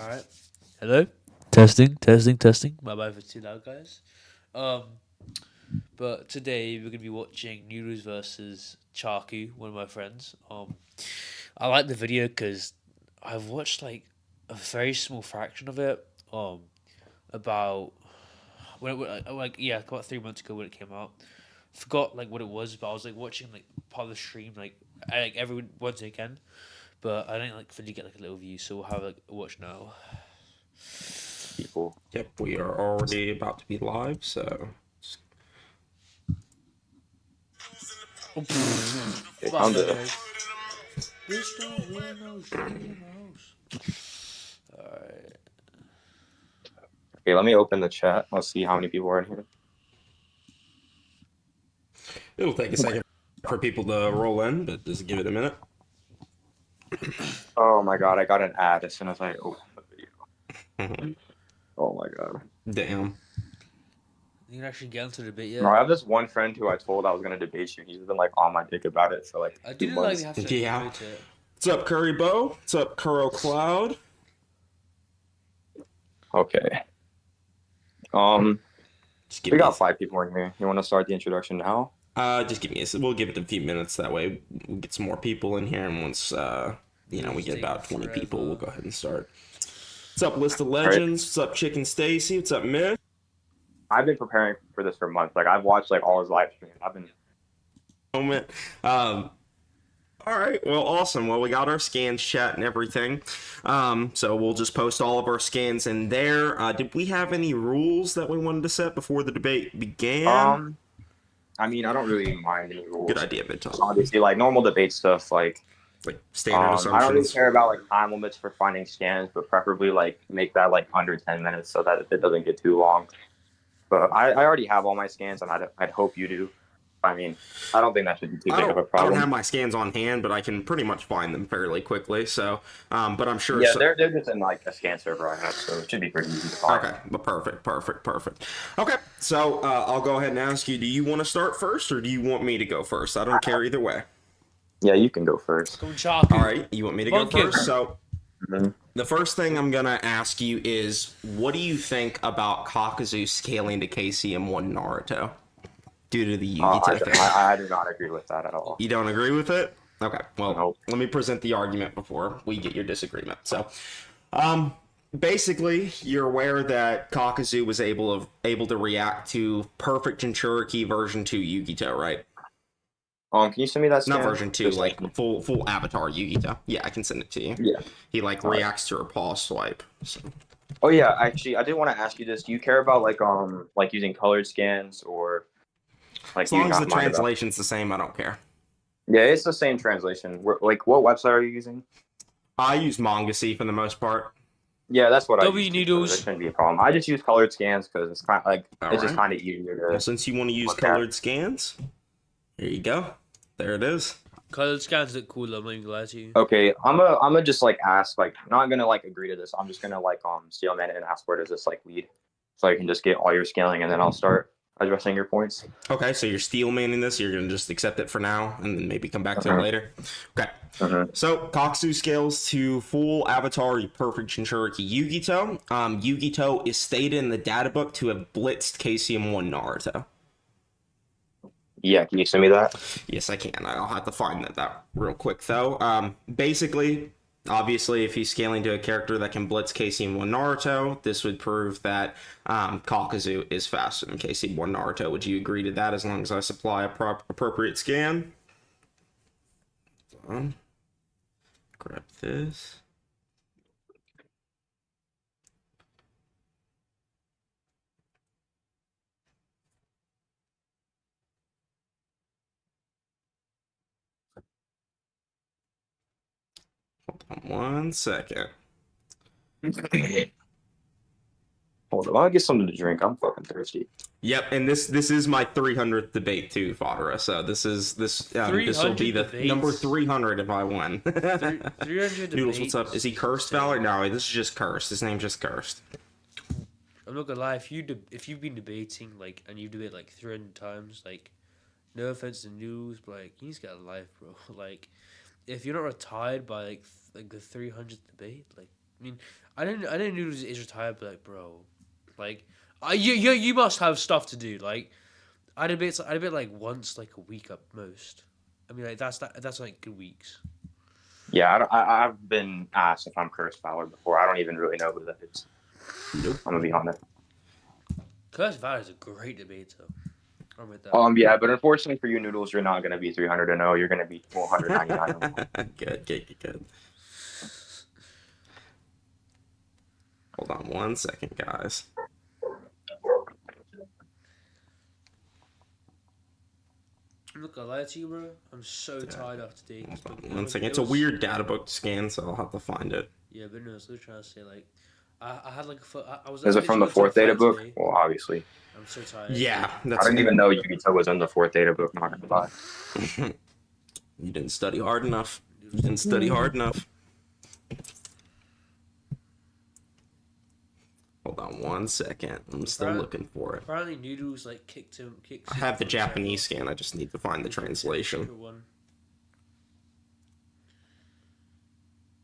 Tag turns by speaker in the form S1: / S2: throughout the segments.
S1: All right. Hello. Testing, testing, testing. My mic was too loud, guys. Um, but today we're gonna be watching Noodles versus Chaku, one of my friends. I like the video because I've watched like a very small fraction of it. About about 3 months ago when it came out. Forgot like what it was, but I was like watching like part of the stream like every once again. But I didn't like fully get like a little view, so we'll have like a watch now.
S2: People. Yep, we are already about to be live, so
S1: It
S2: found it.
S1: Bitch don't win no shit in my house. Alright.
S2: Okay, let me open the chat. Let's see how many people are in here. It'll take a second for people to roll in, but just give it a minute. Oh my god, I got an ad as soon as I opened the video. Oh my god. Damn.
S1: You can actually get into the debate
S2: No, I
S1: yet?
S2: have this one friend who I told I was gonna debate you. He's been like on my dick about it for like
S1: I
S2: 2
S1: didn't like
S2: months.
S1: have to
S2: Yeah.
S1: debate it.
S2: What's up, Curry Bow? What's up, Kuro Cloud? Okay. We got 5 people in here. You want to start the introduction now? Just give me we'll give it a few minutes. That way we'll get some more people in here, and once we get about 20 people, we'll go ahead and start. What's up, List of Legends? What's up, Chicken Stacy? What's up, Myth? I've been preparing for this for months. Like I've watched like all his live streams. I've been moment. All right. Well, awesome. Well, we got our scans chat and everything. So we'll just post all of our scans in there. Did we have any rules that we wanted to set before the debate began? I mean, I don't really mind any rules. Good idea, Midtown. Obviously, like normal debate stuff, like standard assumptions. I don't really care about like time limits for finding scans, but preferably like make that like under 10 minutes so that it doesn't get too long. But I already have all my scans, and I'd hope you do. I mean, I don't think that should be too big of a problem. I don't have my scans on hand, but I can pretty much find them fairly quickly. So, but I'm sure. Yeah, they're just in like a scan server I have, so it should be pretty easy to find. Okay, but perfect. Okay, so I'll go ahead and ask you: do you want to start first, or do you want me to go first? I don't care either way. Yeah, you can go first.
S1: Go Chaku.
S2: All right, you want me to go first? So. The first thing I'm gonna ask you is, what do you think about Kakuzu scaling to KCM1 Naruto due to the Yugi thing? I do not agree with that at all. You don't agree with it? Okay. Well, nope. Let me present the argument before we get your disagreement. So, basically, you're aware that Kakuzu was able to react to Perfect Jinchuriki version 2 Yugito, right? Can you send me that scan? Not version 2, like full avatar Yugito. Yeah, I can send it to you. Yeah. He like reacts to her pause swipe. So. Oh yeah, actually, I did want to ask you this. Do you care about like using colored scans or like? As long as the translation's the same, I don't care. Yeah, it's the same translation. Like, what website are you using? I use Mangasy for the most part. Yeah, that's what I use.
S1: Noodles.
S2: That shouldn't be a problem. I just use colored scans because it's kind of like it's just kind of easier to. Well, since you want to use colored scans. There you go. There it is.
S1: Colored scans look cool. I'm not even gonna lie to you.
S2: Okay, I'm gonna just like ask, like, I'm not gonna like agree to this. I'm just gonna like steal a minute and ask, where does this like lead, so I can just get all your scaling and then I'll start addressing your points. Okay, so you're steel manning this. You're gonna just accept it for now and then maybe come back to it later. Okay. So Koksu scales to full avatar perfect Jinchuriki Yugito. Yugito is stated in the data book to have blitzed KCM1 Naruto. Yeah, can you send me that? Yes, I can. I'll have to find that real quick, though. Basically, obviously, if he's scaling to a character that can blitz KC1 Naruto, this would prove that Kakuzu is faster than KC1 Naruto. Would you agree to that as long as I supply a appropriate scan? Grab this. Hold on 1 second. Hold on, I'll get something to drink. I'm fucking thirsty. Yep, and this is my 300th debate too, Fodera. So this will be the debates? Number 300 if I win.
S1: 300
S2: Noodles, what's up? Is he cursed, Valor? No, this is just cursed. His name's just cursed.
S1: I'm not gonna lie. If you've been debating like and you debate like 300 times, like, no offense to Noodles, but like, he's got a life, bro. Like, if you're not retired by like the 300th debate, like, I mean, I didn't noodles is retired, but like, bro, like, you must have stuff to do. Like, I debate like once like a week at most. I mean, like that's like good weeks.
S2: Yeah, I've been asked if I'm Curse Fowler before. I don't even really know who that is.
S3: Nope.
S2: I'm gonna be honest.
S1: Curse Valor is a great debater. I'm with that.
S2: Yeah, but unfortunately for you, Noodles, you're not gonna be 300-0. You're gonna be 199.
S3: Good. Hold on 1 second, guys.
S1: I'm not gonna lie to you, bro. I'm so tired after today.
S3: Hold on 1 second. It's a weird data book to scan, so I'll have to find it.
S1: Yeah, but no, I was trying to say like, I had like I was.
S2: Is it from the fourth data book?
S1: Today.
S2: Well, obviously.
S1: I'm so tired.
S3: Yeah,
S2: I didn't even know Yu-Gi-Oh was in the fourth data book. Not gonna lie.
S3: You didn't study hard enough. You didn't study hard enough. Hold on 1 second. I'm still looking for it.
S1: Apparently, Noodles like kicked.
S3: I have the Japanese scan. I just need to find the translation.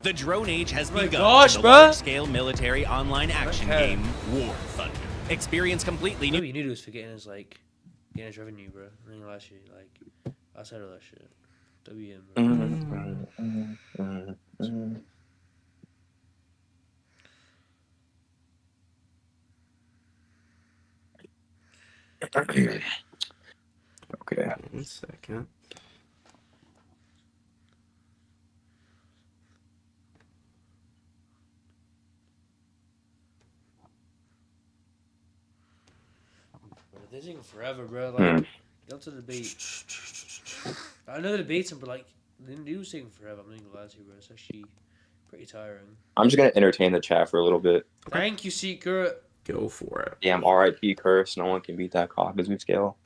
S4: The drone age has begun.
S1: Gosh,
S4: the
S1: bro!
S4: large-scale military online action game War Thunder. Experience completely new.
S1: Maybe Noodles for getting his like getting his revenue, bro. I think last year, like outside of that shit, WM. Bro.
S2: Okay.
S3: 1 second.
S1: They're taking forever, bro. Like, get to the debate. I know they're debating, but like, the news taking forever. I'm not gonna lie to you, bro. It's actually pretty tiring.
S2: I'm just gonna entertain the chat for a little bit.
S1: Thank you, Secret.
S3: Go for it.
S2: Damn, RIP Curse. No one can beat that Kakuzu scale,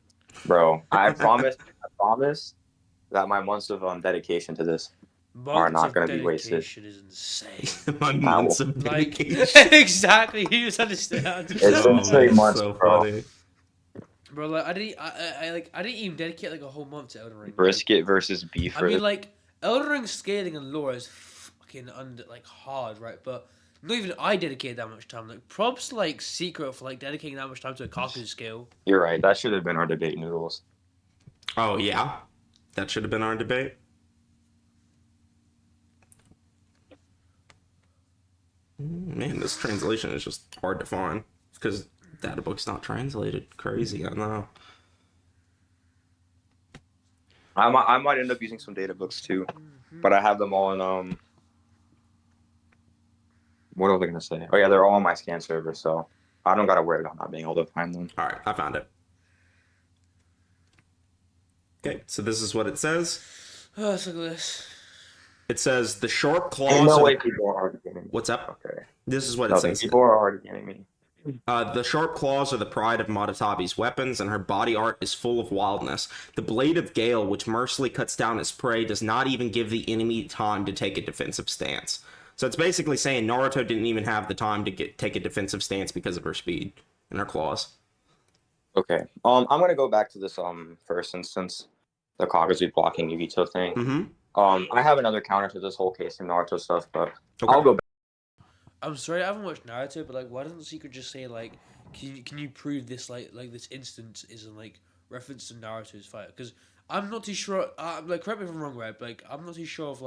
S2: bro. I promise that my months of dedication to this are not going to be wasted.
S1: Is insane.
S3: My months of
S1: dedication. Exactly. You just understand.
S2: It's been 3 months,
S3: so
S2: bro.
S3: funny.
S1: Bro, like I didn't even dedicate like a whole month to Elden Ring.
S2: Brisket versus beef.
S1: I mean, like Elden Ring scaling and lore is fucking hard, right? But not even I dedicated that much time. Like props to, like Secret for like dedicating that much time to a Kaku scale.
S2: You're right. That should have been our debate, Noodles.
S3: Oh yeah, that should have been our debate. Man, this translation is just hard to find because data book's not translated. Crazy, I know.
S2: I might end up using some data books too, but I have them all in What was I gonna say? Oh yeah, they're all on my scan server, so I don't gotta worry about not being able to find them.
S3: All right, I found it. Okay, so this is what it says.
S1: Oh, let's look at this.
S3: It says the sharp claws.
S2: There's no way people are already getting me.
S3: What's up?
S2: Okay.
S3: This is what it says.
S2: People are already getting me.
S3: The sharp claws are the pride of Matatabi's weapons, and her body art is full of wildness. The blade of Gale, which mercilessly cuts down its prey, does not even give the enemy time to take a defensive stance. So it's basically saying Naruto didn't even have the time to take a defensive stance because of her speed and her claws.
S2: Okay. I'm gonna go back to this first instance, the Kakuzu blocking Yugito thing.
S3: Mm-hmm.
S2: I have another counter to this whole case of Naruto stuff, but
S3: Okay.
S2: I'll go back.
S1: I'm sorry, I haven't watched Naruto, but like, why doesn't Secret just say like, can you prove this like this instance isn't like reference to Naruto's fight? Because I'm not too sure. Like, correct me if I'm wrong, right? But, like, I'm not too sure if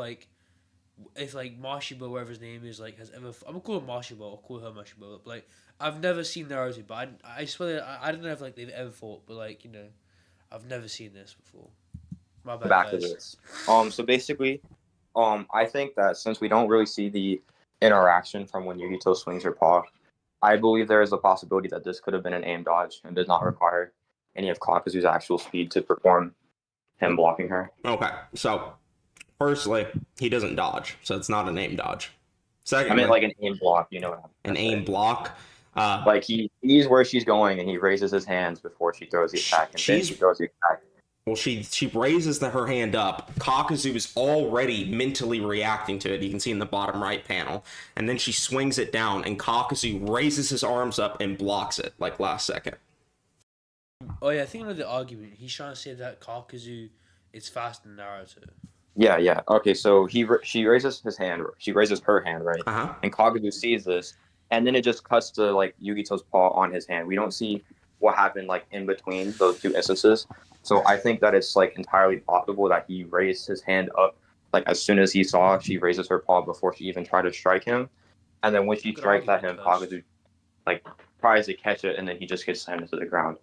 S1: Mashiba, whatever his name is, like has ever. I'm gonna call him Mashiba or call her Mashiba. But like, I've never seen Naruto, but I swear that I don't know if like they've ever fought, but like I've never seen this before. My bad,
S2: Back
S1: guys.
S2: to this. So basically, I think that since we don't really see the interaction from when Yugito swings her paw, I believe there is a possibility that this could have been an aim dodge and did not require any of Kakuzu's actual speed to perform him blocking her.
S3: Okay, so firstly, he doesn't dodge, so it's not an aim dodge. Secondly,
S2: I mean, like an aim block, you know what I'm
S3: an aim block.
S2: Like he sees where she's going and he raises his hands before she throws the attack, and then she throws the attack.
S3: Well, she raises her hand up. Kakuzu is already mentally reacting to it. You can see in the bottom right panel. And then she swings it down, and Kakuzu raises his arms up and blocks it, like last second.
S1: Oh yeah, I think another argument. He's trying to say that Kakuzu is faster than Naruto.
S5: Yeah. Okay, so she raises his hand. She raises her hand, right?
S3: Uh-huh.
S5: And Kaguzu sees this, and then it just cuts to like Yugito's paw on his hand. We don't see what happened like in between those two instances. So I think that it's like entirely possible that he raised his hand up like as soon as he saw she raises her paw before she even tried to strike him, and then when she
S1: Good
S5: strikes at
S1: argument,
S5: him,
S1: Cursed.
S5: Kaguzu like tries to catch it, and then he just gets slammed into the ground.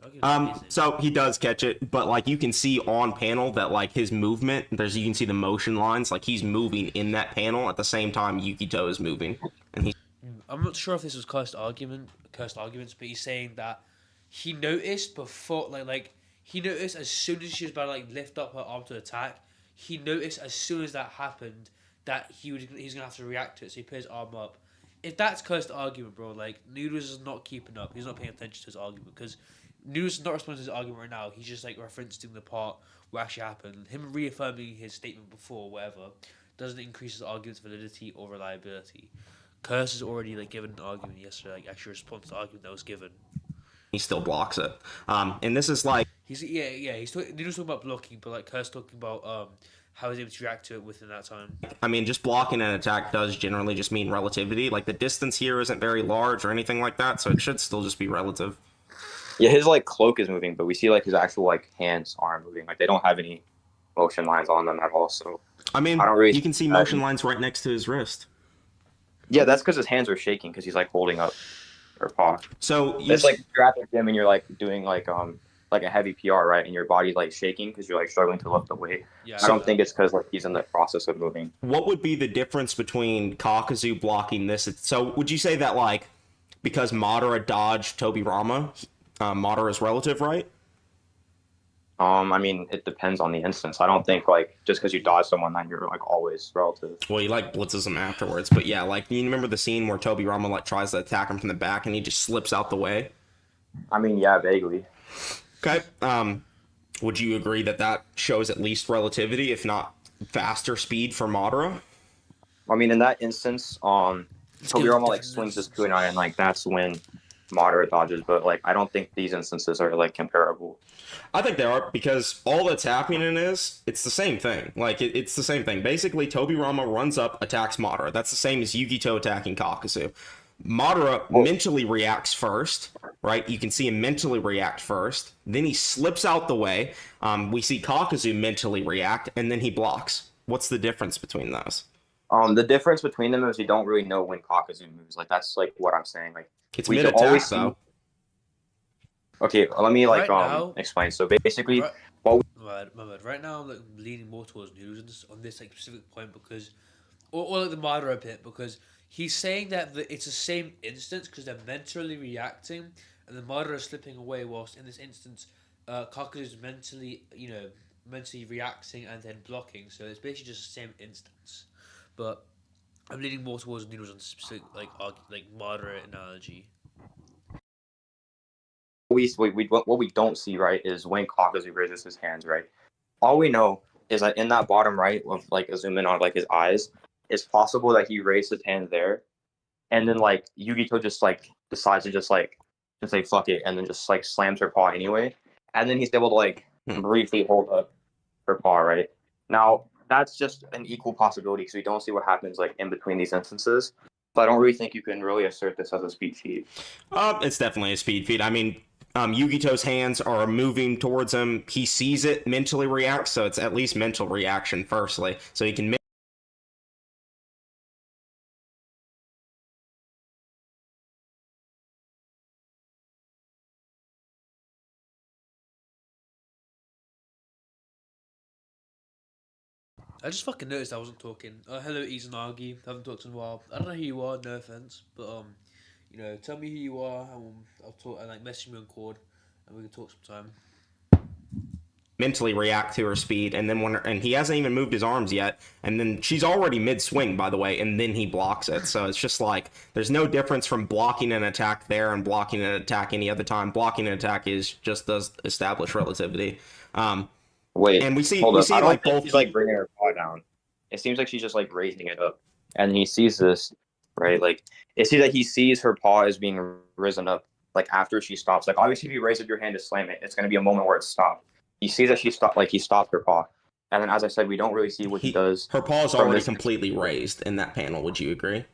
S1: Argument's amazing.
S3: So he does catch it, but like you can see on panel that like his movement, you can see the motion lines, like he's moving in that panel at the same time Yukito is moving, and he's
S1: I'm not sure if this was cursed arguments, but he's saying that he noticed before, he noticed as soon as she was about to like lift up her arm to attack. He noticed as soon as that happened that he's gonna have to react to it, so he put his arm up. If that's cursed argument, bro, like Noodles is not keeping up. He's not paying attention to his argument because Noodles is not responding to his argument right now. He's just like referencing the part what actually happened. Him reaffirming his statement before, whatever, doesn't increase his argument's validity or reliability. Curse has already like given an argument yesterday, like actually response to the argument that was given.
S3: he still blocks it. And this is like
S1: He's talking about blocking, but like Curse talking about how he's able to react to it within that time.
S3: I mean, just blocking an attack does generally just mean relativity. Like the distance here isn't very large or anything like that, so it should still just be relative.
S5: Yeah, his like cloak is moving, but we see like his actual like hands aren't moving. Like they don't have any motion lines on them at all. So
S3: I mean,
S5: I don't really.
S3: you can see motion lines right next to his wrist.
S5: Yeah, that's because his hands are shaking because he's like holding up her paw.
S3: So
S5: It's like you're at the gym and you're like doing like a heavy PR, right? And your body's like shaking because you're like struggling to lift the weight.
S1: Yeah,
S5: I don't think it's because like he's in the process of moving.
S3: what would be the difference between Kakuzu blocking this? So would you say that like because Madara dodged Tobirama, Madara is relative, right?
S5: I mean, it depends on the instance. I don't think like just because you dodge someone that you're like always relative.
S3: Well, he like blitzes him afterwards, but yeah, like you remember the scene where Tobirama like tries to attack him from the back and he just slips out the way.
S5: I mean, yeah, vaguely.
S3: Okay. Would you agree that that shows at least relativity, if not faster speed for Madara?
S5: I mean, in that instance, Tobirama like swings his kunai and like that's when Madara dodges. But like, I don't think these instances are like comparable.
S3: I think they are because all that's happening is it's the same thing. Like it's the same thing. Basically, Tobirama runs up, attacks Madara. That's the same as Yugito attacking Kakuzu. Madara mentally reacts first, right? You can see him mentally react first. Then he slips out the way. We see Kakuzu mentally react, and then he blocks. What's the difference between those?
S5: The difference between them is you don't really know when Kakuzu moves. Like that's like what I'm saying. Like
S3: It's
S5: we
S3: mid
S5: can
S3: attack
S5: always
S3: though.
S5: Okay, let me like
S1: Right now-
S5: explain. So basically,
S1: Right,
S5: what
S1: my bad. Right now, I'm like leaning more towards Noodles on this like specific point because, or like the Madara bit because he's saying that it's the same instance because they're mentally reacting and the Madara is slipping away whilst in this instance, Kakuzu is mentally reacting and then blocking. So it's basically just the same instance, but I'm leaning more towards Noodles on specific like Madara analogy.
S5: what we don't see right is when Kakuzu raises his hands, right? All we know is that in that bottom right of like a zoom in on like his eyes, it's possible that he raised his hand there, and then like Yugito just like decides to just say fuck it, and then just like slams her paw anyway, and then he's able to like briefly hold up her paw, right? Now that's just an equal possibility because we don't see what happens like in between these instances. So I don't really think you can really assert this as a speed feed.
S3: It's definitely a speed feed. I mean, Yugito's hands are moving towards him. He sees it, mentally reacts, so it's at least mental reaction firstly. So he can
S1: I just fucking noticed I wasn't talking. Hello, Izanagi. Haven't talked in a while. I don't know who you are. No offense, but tell me who you are. And I'll talk. And like message me on Cord, and we can talk sometime.
S3: mentally react to her speed, and then and he hasn't even moved his arms yet, and then she's already mid swing, by the way, and then he blocks it. So it's just like there's no difference from blocking an attack there and blocking an attack any other time. Blocking an attack does establish relativity.
S5: Wait,
S3: and we see
S5: hold up. I don't
S3: like
S5: think
S3: both
S5: she's like bringing her paw down. It seems like she's just like raising it up, and he sees this, right? Like it seems that he sees her paw is being risen up, like after she stops. Like obviously, if you raise up your hand to slam it, it's gonna be a moment where it stopped. He sees that she stopped, like he stopped her paw. And then, as I said, we don't really see what he does.
S3: Her paw is
S5: from
S3: already
S5: this.
S3: completely raised in that panel. Would you agree?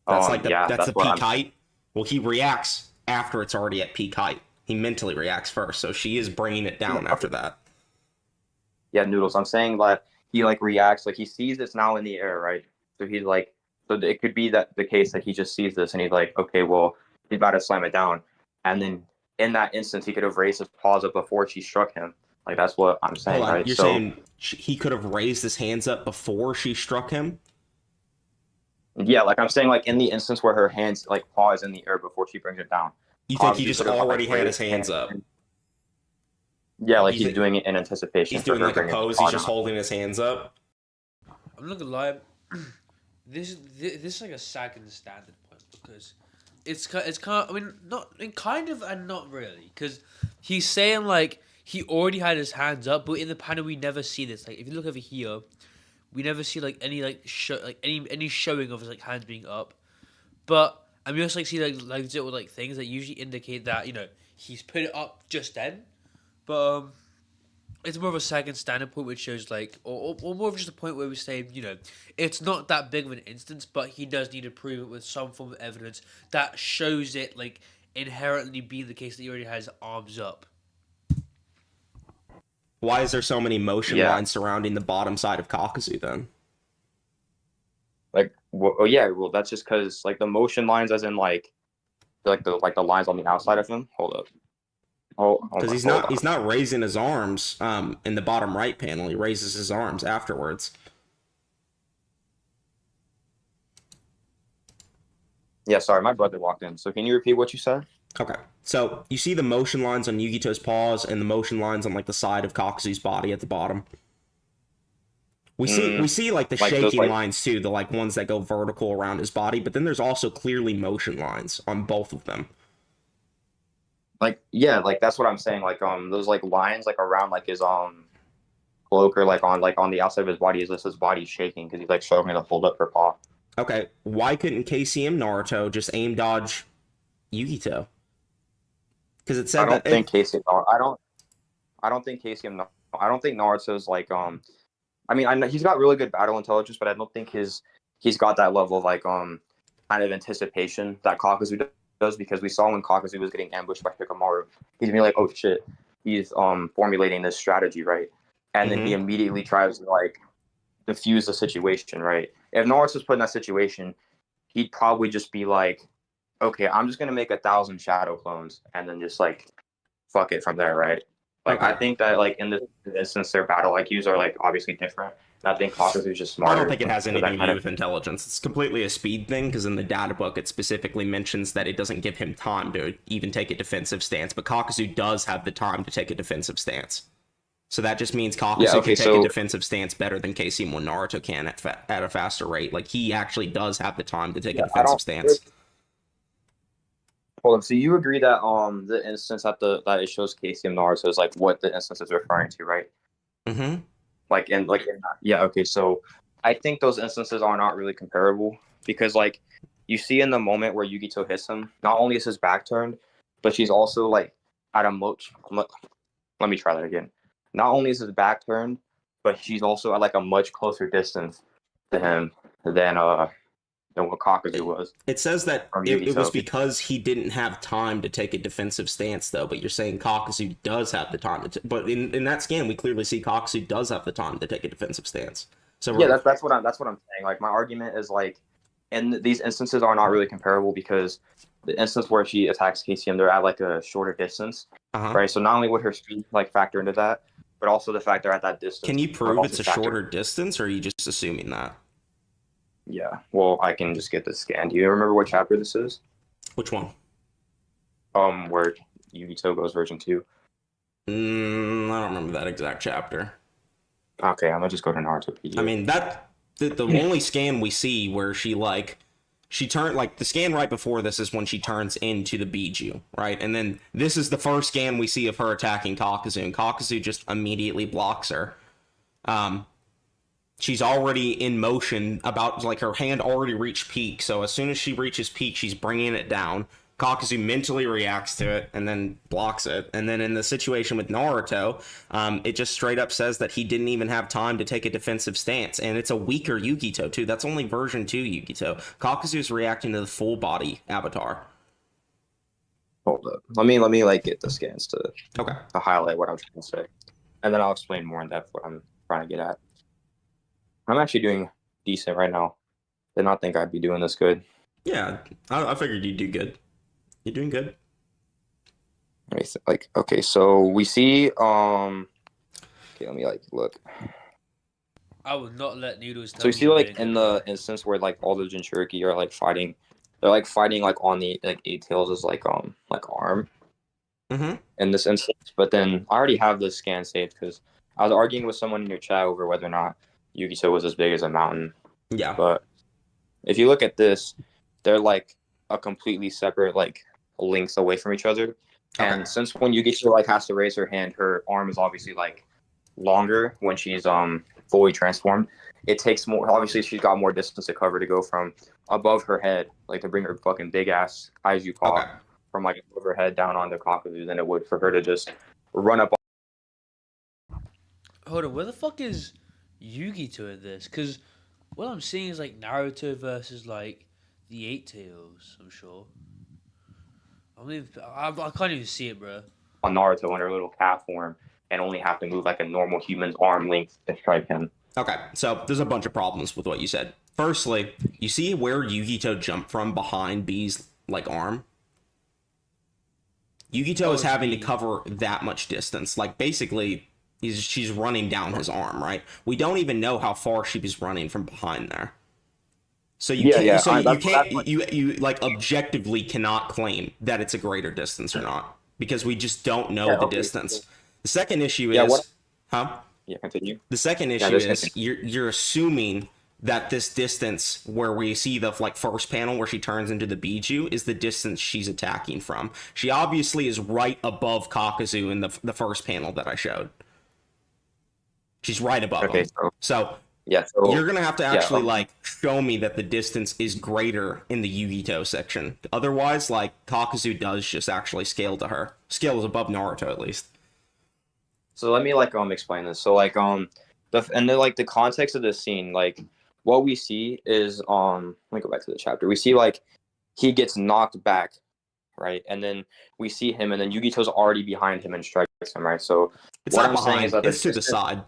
S3: That's like that's the peak height. Well, he reacts after it's already at peak height. He mentally reacts first, so she is bringing it down after that.
S5: Yeah, Noodles. I'm saying that he like reacts, like he sees this now in the air, right? So he's like, so it could be that the case that he just sees this and he's like, okay, well, he's about to slam it down, and then in that instance, he could have raised his paws up before she struck him. Like that's what I'm saying,
S3: Hold on,
S5: right?
S3: you're saying he could have raised his hands up before she struck him?
S5: Yeah, like I'm saying, like in the instance where her hands like paw is in the air before she brings it down.
S3: You think he just already had his hands up?
S5: Yeah, like he's doing it in anticipation.
S3: He's doing like a pose. He's just holding his hands up.
S1: I'm not gonna lie. This is like a second standard point because it's kind of, I mean, not kind of and not really, because he's saying like he already had his hands up, but in the panel we never see this. Like if you look over here, we never see like any like any showing of his like hands being up. But I'm just like see like little like things that usually indicate that, you know, he's put it up just then. But it's more of a second standard point, which shows like, or more of just a point where we say, you know, it's not that big of an instance, but he does need to prove it with some form of evidence that shows it like inherently being the case that he already has arms up.
S3: Why is there so many motion lines surrounding the bottom side of Kakuzu then?
S5: Like, well, that's just because like the motion lines, as in like the lines on the outside of him. Hold up.
S3: Because he's not raising his arms in the bottom right panel. He raises his arms afterwards.
S5: Yeah, sorry, my brother walked in. So can you repeat what you said?
S3: Okay, so you see the motion lines on Yugito's paws and the motion lines on like the side of Kakuzu's body at the bottom. We see like the shaking lines too, the like ones that go vertical around his body, but then there's also clearly motion lines on both of them.
S5: Like, yeah, like that's what I'm saying. Like those like lines like around like his cloak or like on the outside of his body is just his body shaking because he's like struggling to hold up her paw.
S3: Okay, why couldn't KCM Naruto just aim dodge Yugito? Because it said
S5: I don't think Naruto's like I mean, I know he's got really good battle intelligence, but I don't think he's got that level of like kind of anticipation that Kakuzu does, because we saw when Kakuzu was getting ambushed by Hikamaru, he's being like, oh shit, he's formulating this strategy, right? And then he immediately tries to like diffuse the situation, right? If Naruto's put in that situation, he'd probably just be like, okay, I'm just gonna make 1,000 shadow clones and then just like fuck it from there, right? Like I think that like in this instance, their battle IQs are like obviously different. And I think Kakuzu's just smarter.
S3: I don't think it has anything to do with intelligence. It's completely a speed thing, because in the data book it specifically mentions that it doesn't give him time to even take a defensive stance, but Kakuzu does have the time to take a defensive stance. So that just means Kakuzu can take a defensive stance better than KC when Naruto can at a faster rate. Like he actually does have the time to take a defensive stance.
S5: Hold on. So you agree that the instance that it shows Casey and Naruto is like what the instance is referring to, right?
S3: Mm-hmm.
S5: Yeah. Okay. So I think those instances are not really comparable, because like you see in the moment where Yugito hits him, not only is his back turned, but she's also like at a much. Let me try that again. Not only is his back turned, but she's also at like a much closer distance to him than what Kakuzu was.
S3: It says that it was because he didn't have time to take a defensive stance, though. But you're saying Kakuzu does have the time to. But in that scan, we clearly see Kakuzu does have the time to take a defensive stance. So
S5: yeah, that's what I'm saying. Like my argument is like, and these instances are not really comparable, because the instance where she attacks KCM, they're at like a shorter distance, right? So not only would her speed like factor into that, but also the fact they're at that distance.
S3: Can you prove it's a shorter distance, or are you just assuming that?
S5: Yeah, well, I can just get the scan. Do you remember what chapter this is?
S3: Which one?
S5: Where Yugito goes version 2.
S3: I don't remember that exact chapter.
S5: Okay, I'm gonna just go to Narutopedia.
S3: I mean, the only scan we see where she turned, like, the scan right before this is when she turns into the Biju, right? And then this is the first scan we see of her attacking Kakuzu, and Kakuzu just immediately blocks her. She's already in motion, about, like, her hand already reached peak, so as soon as she reaches peak, she's bringing it down. Kakuzu mentally reacts to it and then blocks it. And then in the situation with Naruto, it just straight up says that he didn't even have time to take a defensive stance. And it's a weaker Yugito, too. That's only version 2 Yugito. Kakuzu is reacting to the full body avatar.
S5: Hold up. Let me like get the scans to highlight what I'm trying to say. And then I'll explain more in depth what I'm trying to get at. I'm actually doing decent right now. Did not think I'd be doing this good.
S3: Yeah, I figured you'd do good. You're doing good.
S5: Like, okay, so we see okay, let me like look.
S1: I would not let Noodles tell
S5: So we
S1: me
S5: see like
S1: big,
S5: in
S1: bro.
S5: the instance where like all the Jinchuriki are like fighting, they're like fighting like on the like Eight Tails' like arm in this instance. But then I already have this scan saved because I was arguing with someone in your chat over whether or not Yugito was as big as a mountain.
S3: Yeah.
S5: But if you look at this, they're like a completely separate like lengths away from each other.
S3: Okay.
S5: And since when Yugito like has to raise her hand, her arm is obviously like longer when she's fully transformed. It takes more. Obviously, she's got more distance to cover to go from above her head, like to bring her fucking big ass kaiju paw from like above her head down onto Kakuzu than it would for her to just run up.
S1: Hold on, where the fuck is Yugito in this? Because what I'm seeing is like Naruto versus like the Eight Tails. I'm sure. I can't even see it, bro.
S5: On Naruto in her little cat form and only have to move like a normal human's arm length to strike him.
S3: Okay, so there's a bunch of problems with what you said. Firstly, you see where Yugito jumped from behind B's like arm? Yugito is having to cover that much distance. Like basically, she's running down his arm, right? We don't even know how far she was running from behind there. So you like objectively cannot claim that it's a greater distance or not because we just don't know the distance. The second issue is,
S5: Yeah, continue.
S3: The second issue is you're assuming that this distance where we see the like first panel where she turns into the Biju is the distance she's attacking from. She obviously is right above Kakuzu in the first panel that I showed. She's right above him. So you're gonna have to actually like show me that the distance is greater in the Yugito section. Otherwise, like Kakuzu does just actually scale to her. Scale is above Naruto at least.
S5: So let me like explain this. So like the context of this scene, like what we see is let me go back to the chapter. We see like he gets knocked back, right? And then we see him and then Yugito's already behind him and strikes him, right? So
S3: it's what I'm saying is that it's to the side.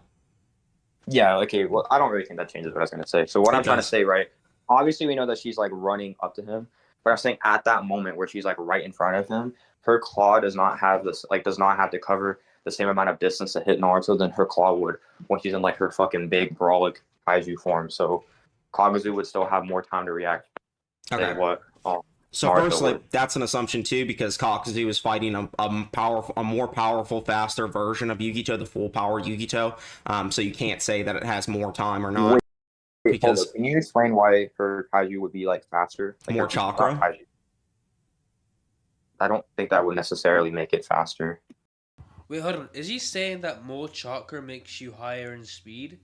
S5: Yeah, okay. Well, I don't really think that changes what I was gonna say. So what I'm trying to say, right? Obviously we know that she's like running up to him, but I'm saying at that moment where she's like right in front of him, her claw does not have to cover the same amount of distance to hit Naruto than her claw would when she's in like her fucking big brolic kaiju form. So Kakuzu would still have more time to react than what
S3: so
S5: Naruto
S3: firstly,
S5: would.
S3: that's an assumption too because Kakuzu is fighting a more powerful, faster version of Yugito, the full power Yugito. So you can't say that it has more time or not.
S5: Because can you explain why her kaiju would be like faster? Like
S3: more chakra?
S5: I don't think that would necessarily make it faster.
S1: Wait, hold on. Is he saying that more chakra makes you higher in speed?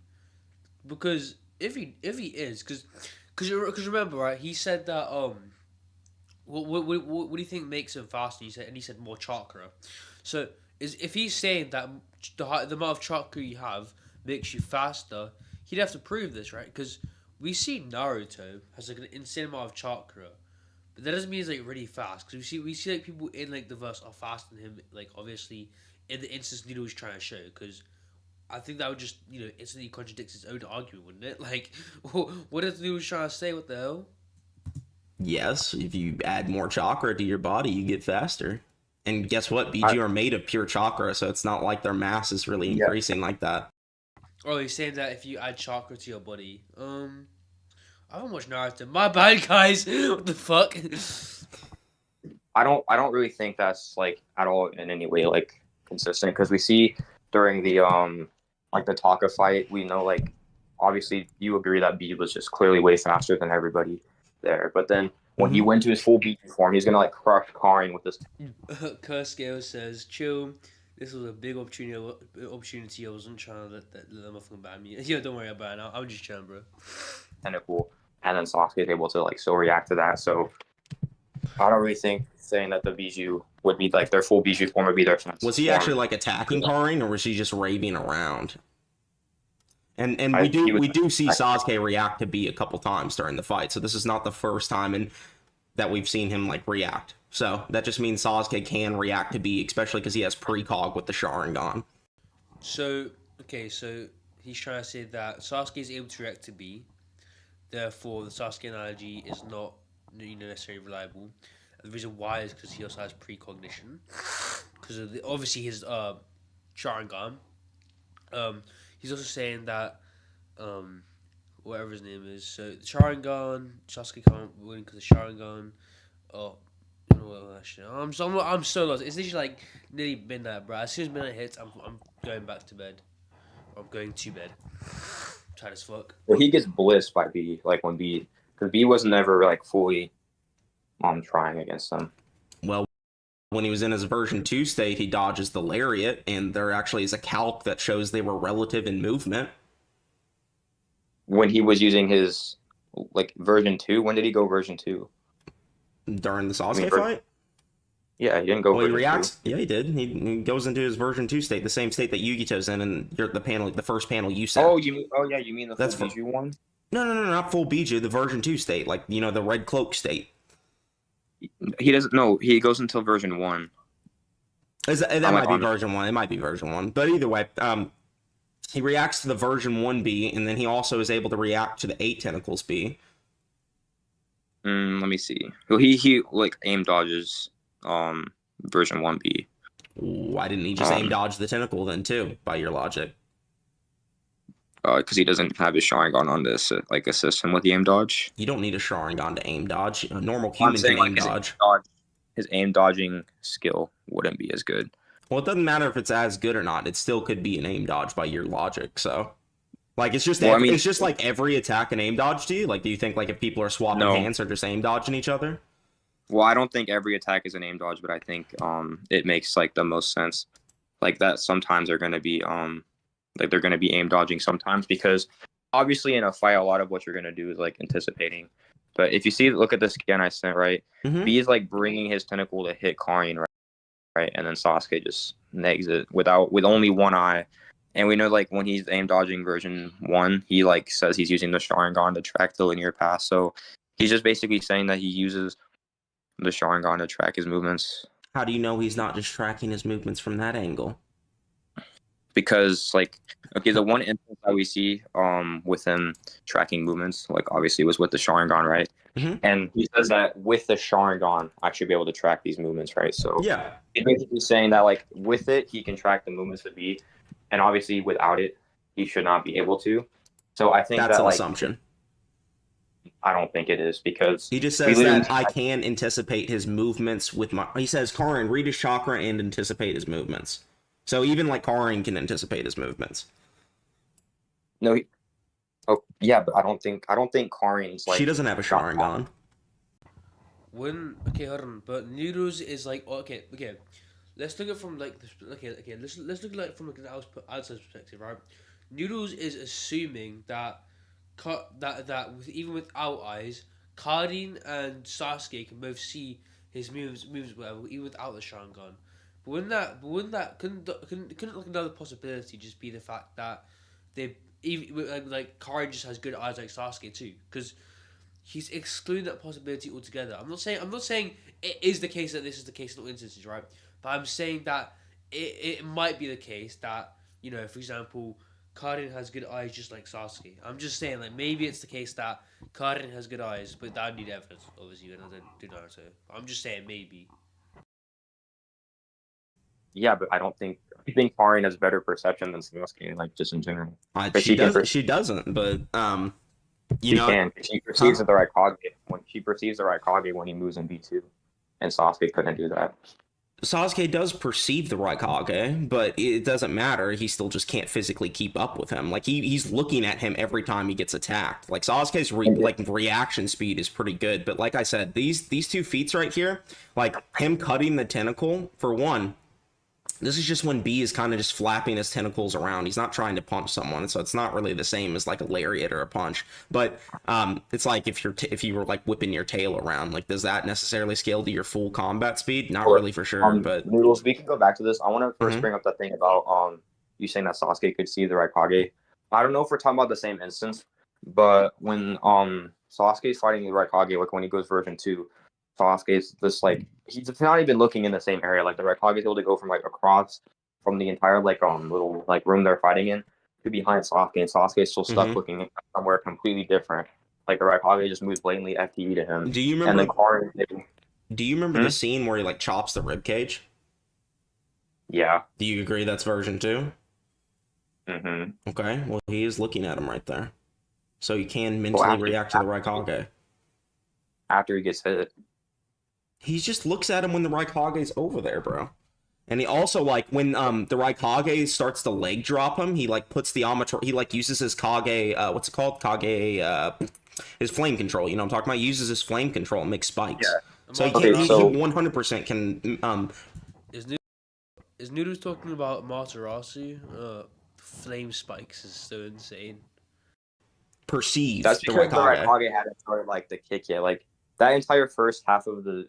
S1: Because if he is, because remember, right? He said that what do you think makes him faster? He said more chakra. So if he's saying that the amount of chakra you have makes you faster, he'd have to prove this, right? Because we see Naruto has like an insane amount of chakra. But that doesn't mean he's like really fast. Because we see like people in like the verse are faster than him. Like obviously in the instance Noodle was trying to show. Because I think that would just instantly contradict his own argument, wouldn't it? Like what is Noodle trying to say? What the hell?
S3: Yes, if you add more chakra to your body, you get faster. And guess what? Biju are made of pure chakra, so it's not like their mass is really increasing like that.
S1: Oh, he's saying that if you add chakra to your body. I haven't watched Naruto. My bad, guys. What the fuck?
S5: I don't really think that's like at all in any way like consistent because we see during the like the Taka fight, we know like obviously you agree that B was just clearly way faster than everybody there. But then when he went to his full beat form, he's gonna like crush Karin with this.
S1: Kurskale says, "Chill. This was a big opportunity. I wasn't trying to let them motherfucking ban me. Yeah, don't worry about it. I'm just chilling, bro."
S5: Tentacle, and then Sasuke is able to like still react to that. So I don't really think saying that the Bijou would be like their full Bijou form would be their defensive
S3: Was he
S5: form.
S3: actually like attacking Karin, or was he just raving around? And
S5: I-
S3: we do see Sasuke react to B a couple times during the fight, so this is not the first time that we've seen him like react. So that just means Sasuke can react to B, especially because he has precog with the Sharingan.
S1: So he's trying to say that Sasuke is able to react to B, therefore the Sasuke analogy is not necessarily reliable. And the reason why is because he also has precognition, because obviously his Sharingan. He's also saying that whatever his name is, so Sharingan, Sasuke can't win because of Sharingan. Oh, I'm so lost. It's literally like nearly midnight, bro. As soon as midnight hits, I'm going back to bed. I'm going to bed. I'm tired as fuck.
S5: Well, he gets blissed by B, like when B, because B was never like fully trying against him.
S3: Well, when he was in his version 2 state, he dodges the lariat, and there actually is a calc that shows they were relative in movement.
S5: When he was using his like version 2, when did he go version 2?
S3: During the Sasuke fight?
S5: Yeah, he didn't go.
S3: Well, he reacts.
S5: 2.
S3: Yeah, he did. He goes into his version 2 state, the same state that Yugito's in, and the first panel you said.
S5: Oh, you mean? Oh, yeah, you mean the
S3: That's
S5: full Bijou one?
S3: No, not full Bijou, the version 2 state, like the red cloak state.
S5: He doesn't. No, he goes until version 1.
S3: That might be version 1. It might be version 1, but either way, he reacts to the version 1 B, and then he also is able to react to the 8 tentacles B.
S5: Let me see. Well, he like aim dodges version 1B.
S3: Why didn't he just aim dodge the tentacle then too, by your logic?
S5: Because he doesn't have his Sharingan on this like assist him with the aim dodge.
S3: You don't need a Sharingan to aim dodge. A normal human can aim dodge.
S5: His aim dodging skill wouldn't be as good.
S3: Well, it doesn't matter if it's as good or not. It still could be an aim dodge by your logic. So, like, it's just it's just like every attack an aim dodge to you. Like, do you think like if people are swapping hands, they're just aim dodging each other?
S5: Well, I don't think every attack is an aim dodge, but I think it makes like the most sense. Like that sometimes they're going to be like they're going to be aim dodging sometimes, because obviously in a fight a lot of what you're going to do is like anticipating. But if you look at the scan I sent, right?
S3: Mm-hmm.
S5: B is like bringing his tentacle to hit Karin, right? And then Sasuke just negs it with only one eye. And we know like when he's aim dodging version 1, he like says he's using the Sharingan to track the linear path. So he's just basically saying that he uses the Sharingan to track his movements.
S3: How do you know he's not just tracking his movements from that angle?
S5: Because like, okay, the one instance that we see with him tracking movements, like obviously was with the Sharingan, right?
S3: Mm-hmm.
S5: And he says that with the Sharingan, I should be able to track these movements, right? So
S3: yeah,
S5: he's basically saying that like with it, he can track the movements of B, and obviously without it, he should not be able to. So I think
S3: that's
S5: that
S3: an
S5: like
S3: assumption.
S5: I don't think it is, because
S3: he just says that I can anticipate his movements with my. He says Karin, read his chakra and anticipate his movements. So even like Karin can anticipate his movements.
S5: No, yeah, but I don't think Karin's like.
S3: She doesn't have a Sharingan.
S1: Hold on, but Noodles is like okay. Let's look at it from like let's look at it from like an outside perspective, right? Noodles is assuming that even without eyes, Karin and Sasuke can both see his moves whatever, even without the Sharingan. But wouldn't that couldn't like another possibility just be the fact that they even like Karin just has good eyes like Sasuke too? Because he's excluding that possibility altogether. I'm not saying it is the case that this is the case in all instances, right? But I'm saying that it might be the case that, for example, Karin has good eyes just like Sasuke. I'm just saying, like, maybe it's the case that Karin has good eyes, but that would need evidence, obviously, when I do Naruto. I'm just saying, maybe.
S5: Yeah, but I think Karin has better perception than Sasuke, like, just in general.
S3: She doesn't, but,
S5: She perceives the Raikage. When she perceives the Raikage when he moves in B2, and Sasuke couldn't do that.
S3: Sasuke does perceive the Raikage, but it doesn't matter. He still just can't physically keep up with him. Like he's looking at him every time he gets attacked. Like Sasuke's reaction speed is pretty good, but like I said, these two feats right here, like him cutting the tentacle, for one, This is just when B is kind of just flapping his tentacles around. He's not trying to punch someone, so it's not really the same as like a lariat or a punch. But it's like if you were like whipping your tail around, like does that necessarily scale to your full combat speed? Not really for sure, but
S5: Noodles, we can go back to this. I want to first bring up that thing about you saying that Sasuke could see the Raikage. I don't know if we're talking about the same instance, but when Sasuke's fighting the Raikage, like when he goes version 2, Sasuke's just like he's not even looking in the same area. Like the Raikage is able to go from like across from the entire like little like room they're fighting in to behind Sasuke, and Sasuke's still stuck looking somewhere completely different. Like the Raikage just moves blatantly FTE to him.
S3: Do you remember?
S5: And the car.
S3: Do you remember the scene where he like chops the rib cage?
S5: Yeah.
S3: Do you agree that's version 2?
S5: Mm-hmm.
S3: Okay. Well, he is looking at him right there, so he can mentally react to the Raikage.
S5: After he gets hit.
S3: He just looks at him when the Raikage's over there, bro. And he also, like, when the Raikage starts to leg drop him, he, like, puts the Amateur... He, like, uses his Kage... what's it called? Kage... his flame control, you know what I'm talking about? He uses his flame control and makes spikes. Yeah. So he 100% can...
S1: Is Noodles talking about Matarasu? Flame spikes is so insane.
S3: Perceives
S5: That's because the Raikage hadn't started, like, the kick yet. Like, that entire first half of the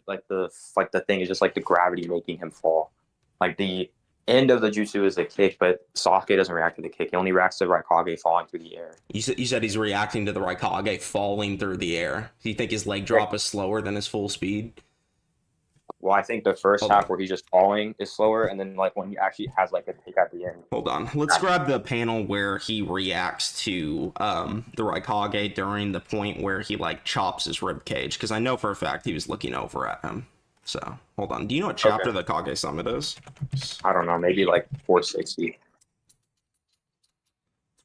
S5: thing is just, like, the gravity making him fall. Like, the end of the jutsu is the kick, but Sasuke doesn't react to the kick. He only reacts to Raikage falling through the air.
S3: You said he's reacting to the Raikage falling through the air. Do you think his leg drop is slower than his full speed?
S5: Well, I think the first half where he's just falling is slower, and then like when he actually has like a kick at the end.
S3: Hold on. Let's grab the panel where he reacts to the Raikage during the point where he like chops his rib cage, because I know for a fact he was looking over at him. So, hold on. Do you know what chapter the Kage Summit is?
S5: I don't know. Maybe like 460.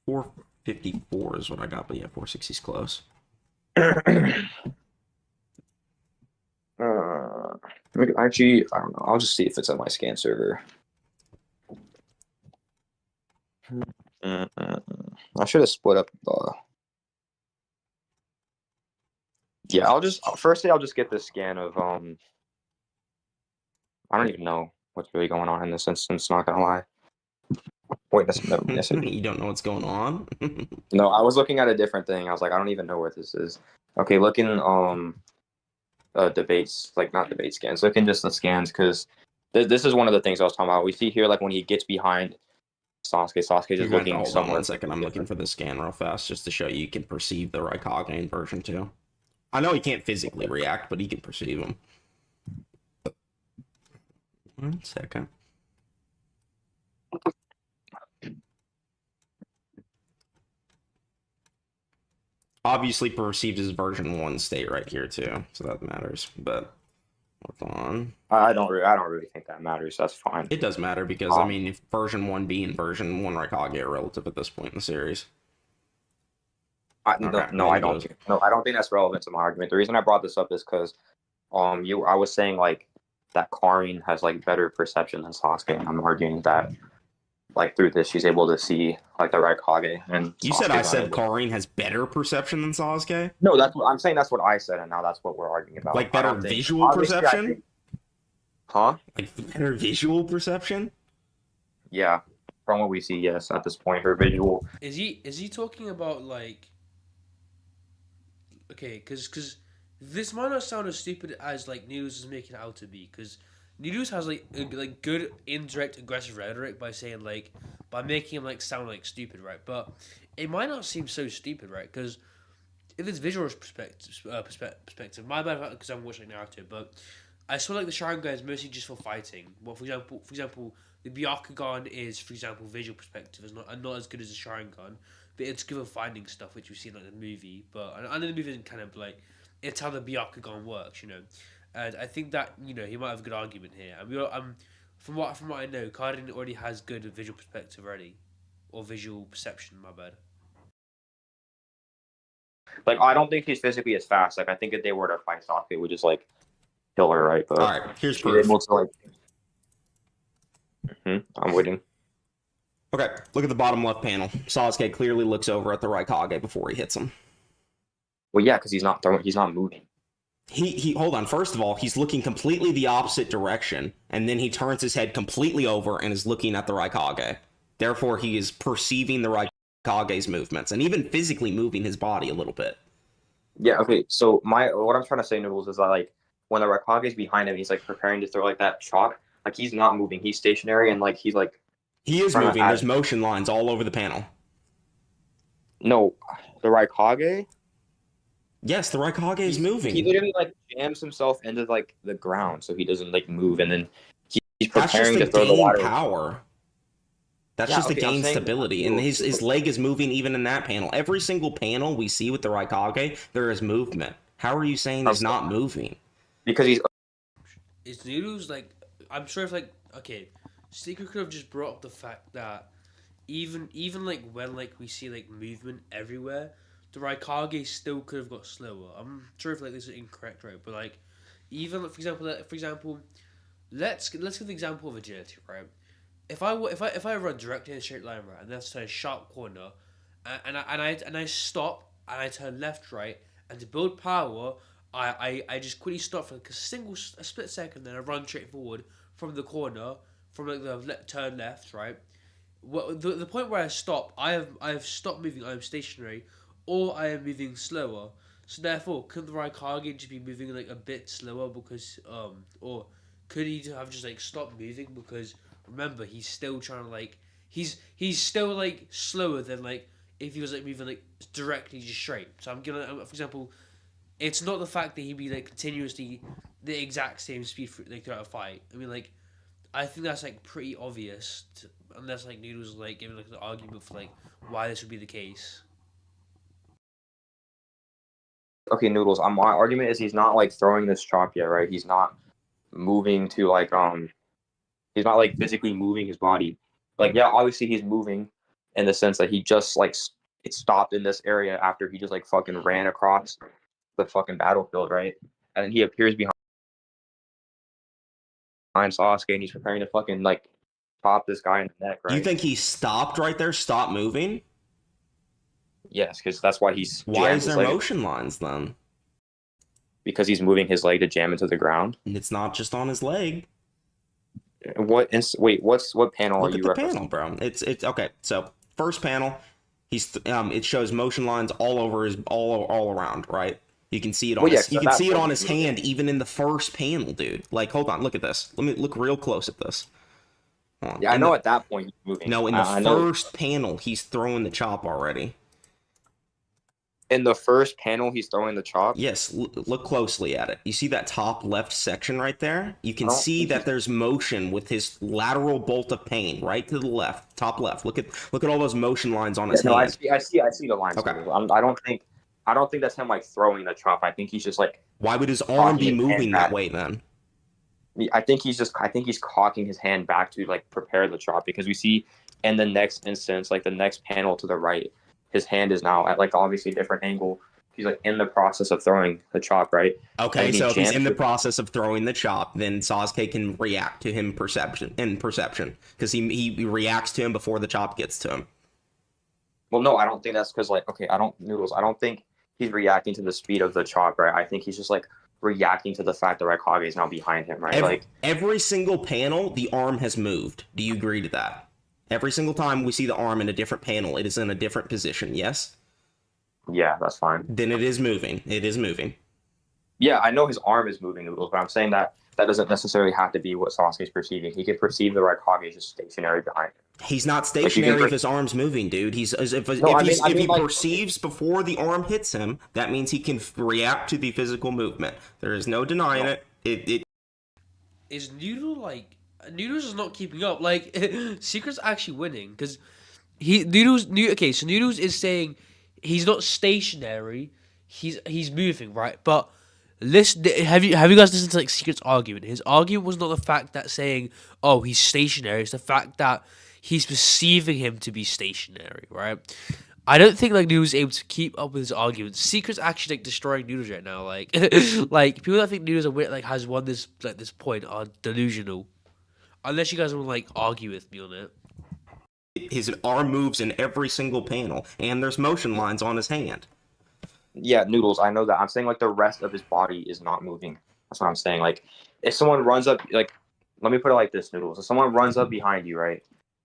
S3: 454 is what I got, but yeah, 460 is close.
S5: Actually, I don't know. I'll just see if it's on my scan server. I should have split up the... Yeah, I'll just get this scan of I don't even know what's really going on in this instance, not gonna lie. Wait, that's
S3: you don't know what's going on?
S5: No, I was looking at a different thing. I was like, I don't even know what this is. Okay, looking debates, like not debate scans, looking just the scans, because this is one of the things I was talking about. We see here like when he gets behind Sasuke just looking somewhere.
S3: Hold on 1 second, I'm looking for the scan real fast just to show you can perceive the Raikage in version 2. I know he can't physically react, but he can perceive him. 1 second. Obviously perceived as version 1 state right here too, so that matters. But hold on.
S5: I don't really think that matters. That's fine.
S3: It does matter because I mean, if version 1B and version 1 Raikage are relative at this point in the series.
S5: I don't think that's relevant to my argument. The reason I brought this up is because I was saying like that Karin has like better perception than Sasuke, and I'm arguing that like through this she's able to see like the Raikage. And
S3: you said I said Karin has better perception than Sasuke?
S5: No, that's what I'm saying. That's what I said, and now that's what we're arguing about.
S3: Like better visual perception?
S5: Huh?
S3: Like better visual perception?
S5: Yeah, from what we see, yes. At this point, her visual.
S1: Is he talking about like? Okay, because this might not sound as stupid as like Noodles is making it out to be, because Noodles has like good indirect aggressive rhetoric by saying like by making him like sound like stupid, right? But it might not seem so stupid, right? Because if it's visual perspective, my bad because I'm watching narrative, but I saw like the Sharingan is mostly just for fighting. Well, for example, the Byakugan is, for example, visual perspective is not as good as the Sharingan, but it's good for finding stuff, which we've seen like in the movie. But I know the movie isn't kind of like it's how the Byakugan works, you know. And I think that he might have a good argument here. And from what I know, Karin already has good visual perspective already, or visual perception. My bad.
S5: Like I don't think she's physically as fast. Like I think if they were to fight Sasuke, it would just like kill her, right? But
S3: all right, here's proof.
S5: Able to, like... I'm waiting.
S3: Okay, look at the bottom left panel. Sasuke clearly looks over at the Raikage before he hits him.
S5: Well, yeah, because he's not moving.
S3: He hold on. First of all, he's looking completely the opposite direction, and then he turns his head completely over and is looking at the Raikage. Therefore, he is perceiving the Raikage's movements and even physically moving his body a little bit.
S5: Yeah, okay. So what I'm trying to say, Noodles, is that like when the Raikage is behind him, he's like preparing to throw like that chop. Like he's not moving. He's stationary and like he's like
S3: He is
S5: trying to
S3: moving.
S5: add.
S3: There's motion lines all over the panel.
S5: No, the Raikage.
S3: Yes, the Raikage is moving.
S5: He literally like jams himself into like the ground so he doesn't like move, and then he's
S3: That's just
S5: preparing
S3: to
S5: to throw the
S3: gain
S5: water.
S3: power. That's
S5: Yeah,
S3: just to
S5: okay, I'm
S3: gain
S5: saying
S3: stability,
S5: that-
S3: and his leg is moving even in that panel. Every single panel we see with the Raikage, there is movement. How are you saying he's not moving?
S5: because he's
S1: Is Noodles like? I'm sure if like okay, Secret could have just brought up the fact that even like when like we see like movement everywhere, the Raikage still could have got slower. I'm sure if like this is incorrect, right? But like even like, for example, let's give the example of agility, right? If I run directly in a straight line, right, and that's a sharp corner, and I stop and I turn left, right, and to build power, I just quickly stop for like a split second, then I run straight forward from the corner, from like the turn left, right. What the point where I stop, I have stopped moving. I am stationary, or I am moving slower. So therefore, could the Raikage just be moving like a bit slower because or could he have just like stopped moving because remember he's still trying to like he's still like slower than like if he was like moving like directly just straight. So I'm gonna for example, it's not the fact that he'd be like continuously the exact same speed for, like throughout a fight. I mean like I think that's like pretty obvious, unless like Noodles like giving like an argument for like why this would be the case.
S5: okay. Noodles. My argument is he's not like throwing this chop yet, right? He's not moving to like he's not like physically moving his body. Like yeah, obviously he's moving in the sense that he just like it stopped in this area after he just like fucking ran across the fucking battlefield, right? And then he appears behind Sasuke and he's preparing to fucking like pop this guy in the neck,
S3: You
S5: right?
S3: think he stopped right there, stopped moving?
S5: Yes, because that's why he's
S3: Why
S5: jammed
S3: is
S5: his
S3: there
S5: leg
S3: motion lines then?
S5: because he's moving his leg to jam into the ground.
S3: And it's not just on his leg.
S5: Wait, what panel
S3: Look
S5: are
S3: at
S5: you
S3: the
S5: referencing?
S3: panel, bro. It's okay. So first panel, it shows motion lines all over his all around, right? You can see it on
S5: Well, yeah,
S3: his, you
S5: so
S3: can
S5: that's
S3: see it
S5: what
S3: on
S5: he's
S3: his
S5: moving.
S3: hand even in the first panel, dude. Like, hold on, look at this. Let me look real close at this. Hold on.
S5: Yeah, I know at that point he's moving.
S3: No, in the
S5: I know
S3: first panel, he's throwing the chop already.
S5: in the first panel he's throwing the chop.
S3: Yes, look closely at it. You see that top left section right there? You can
S5: I don't
S3: see
S5: think
S3: that there's motion with his lateral bolt of pain right to the left, top left. Look at all those motion lines on his
S5: No,
S3: hand.
S5: I see the lines.
S3: Okay.
S5: I don't think that's him like throwing the chop. I think he's just like
S3: Why would his arm
S5: cocking
S3: be
S5: his hand
S3: moving that
S5: back.
S3: way then?
S5: I think he's cocking his hand back to like prepare the chop because we see in the next instance, like the next panel to the right, his hand is now at like obviously a different angle. He's like in the process of throwing the chop, right?
S3: Okay,
S5: And he
S3: so if he's in
S5: jams
S3: the
S5: it-
S3: process of throwing the chop, then Sasuke can react to him perception because he reacts to him before the chop gets to him.
S5: Well, no, I don't think that's because like okay, I don't think he's reacting to the speed of the chop, right? I think he's just like reacting to the fact that Raikage is now behind him, right?
S3: Every single panel, the arm has moved. Do you agree to that? Every single time we see the arm in a different panel, it is in a different position, yes?
S5: Yeah, that's fine.
S3: Then it is moving. It is moving.
S5: Yeah, I know his arm is moving, Noodles, but I'm saying that doesn't necessarily have to be what Sasuke's perceiving. He could perceive the Raikage just stationary behind him.
S3: He's not stationary if his arm's moving, dude. If he perceives before the arm hits him, that means he can react to the physical movement. There is no denying it.
S1: Is Noodles is not keeping up. Like Secret's actually winning because so Noodles is saying he's not stationary. He's moving, right? But listen, have you guys listened to like Secret's argument? His argument was not the fact that saying, "Oh, he's stationary." It's the fact that he's perceiving him to be stationary, right? I don't think like Noodles is able to keep up with his arguments. Secret's actually like destroying Noodles right now. Like, like people that think Noodles has won this point are delusional. Unless you guys want to like argue with me on it.
S3: His arm moves in every single panel, and there's motion lines on his hand.
S5: Yeah, noodles. I know that. I'm saying like the rest of his body is not moving. That's what I'm saying. Like if someone runs up, like let me put it like this, noodles. If someone runs up behind you, right?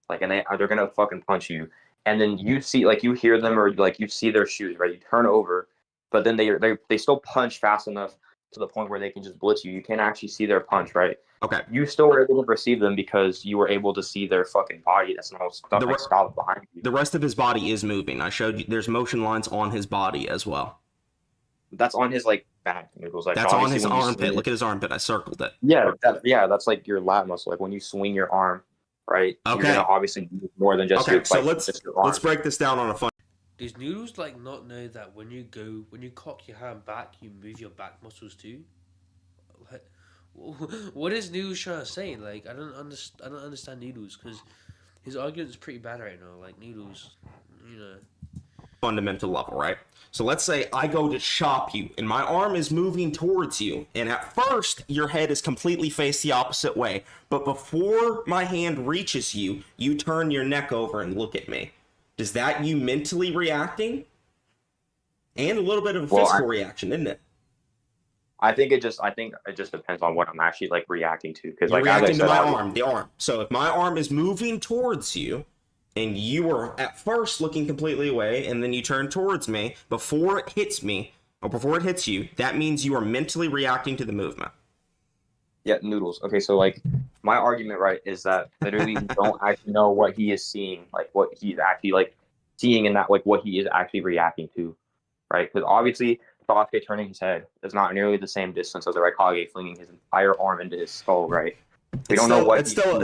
S5: Like and they're gonna fucking punch you, and then you see like you hear them or like you see their shoes, right? You turn over, but then they still punch fast enough to the point where they can just blitz you. You can't actually see their punch, right?
S3: Okay.
S5: You still were able to perceive them because you were able to see their fucking body that's not stuff like scalloped behind you.
S3: The rest of his body is moving. I showed you. There's motion lines on his body as well.
S5: That's on his like back noodles. Like
S3: that's on his armpit. Look at his armpit. I circled it.
S5: Yeah, that's like your lat muscle. Like when you swing your arm, right?
S3: Okay.
S5: You're gonna obviously do more than just
S3: your. So let's break this down on a fun.
S1: Does noodles like not know that when you cock your hand back, you move your back muscles too? What is noodles trying to say? Like I don't understand noodles because his argument is pretty bad right now. Like noodles, you know.
S3: Fundamental level, right? So let's say I go to chop you and my arm is moving towards you, and at first your head is completely faced the opposite way, but before my hand reaches you, you turn your neck over and look at me. Is that you mentally reacting? And a little bit of a physical reaction, isn't it?
S5: I think it just depends on what I'm actually like reacting to. Because like
S3: reacting to the arm. So if my arm is moving towards you, and you were at first looking completely away, and then you turn towards me, before it hits me, or before it hits you, that means you are mentally reacting to the movement.
S5: Yeah, noodles. Okay, so like my argument, right, is that literally we don't actually know what he is seeing, like what he's actually like seeing in that, like what he is actually reacting to, right? Because obviously Sasuke turning his head is not nearly the same distance as the Raikage flinging his entire arm into his skull, right? We don't know what
S3: it's still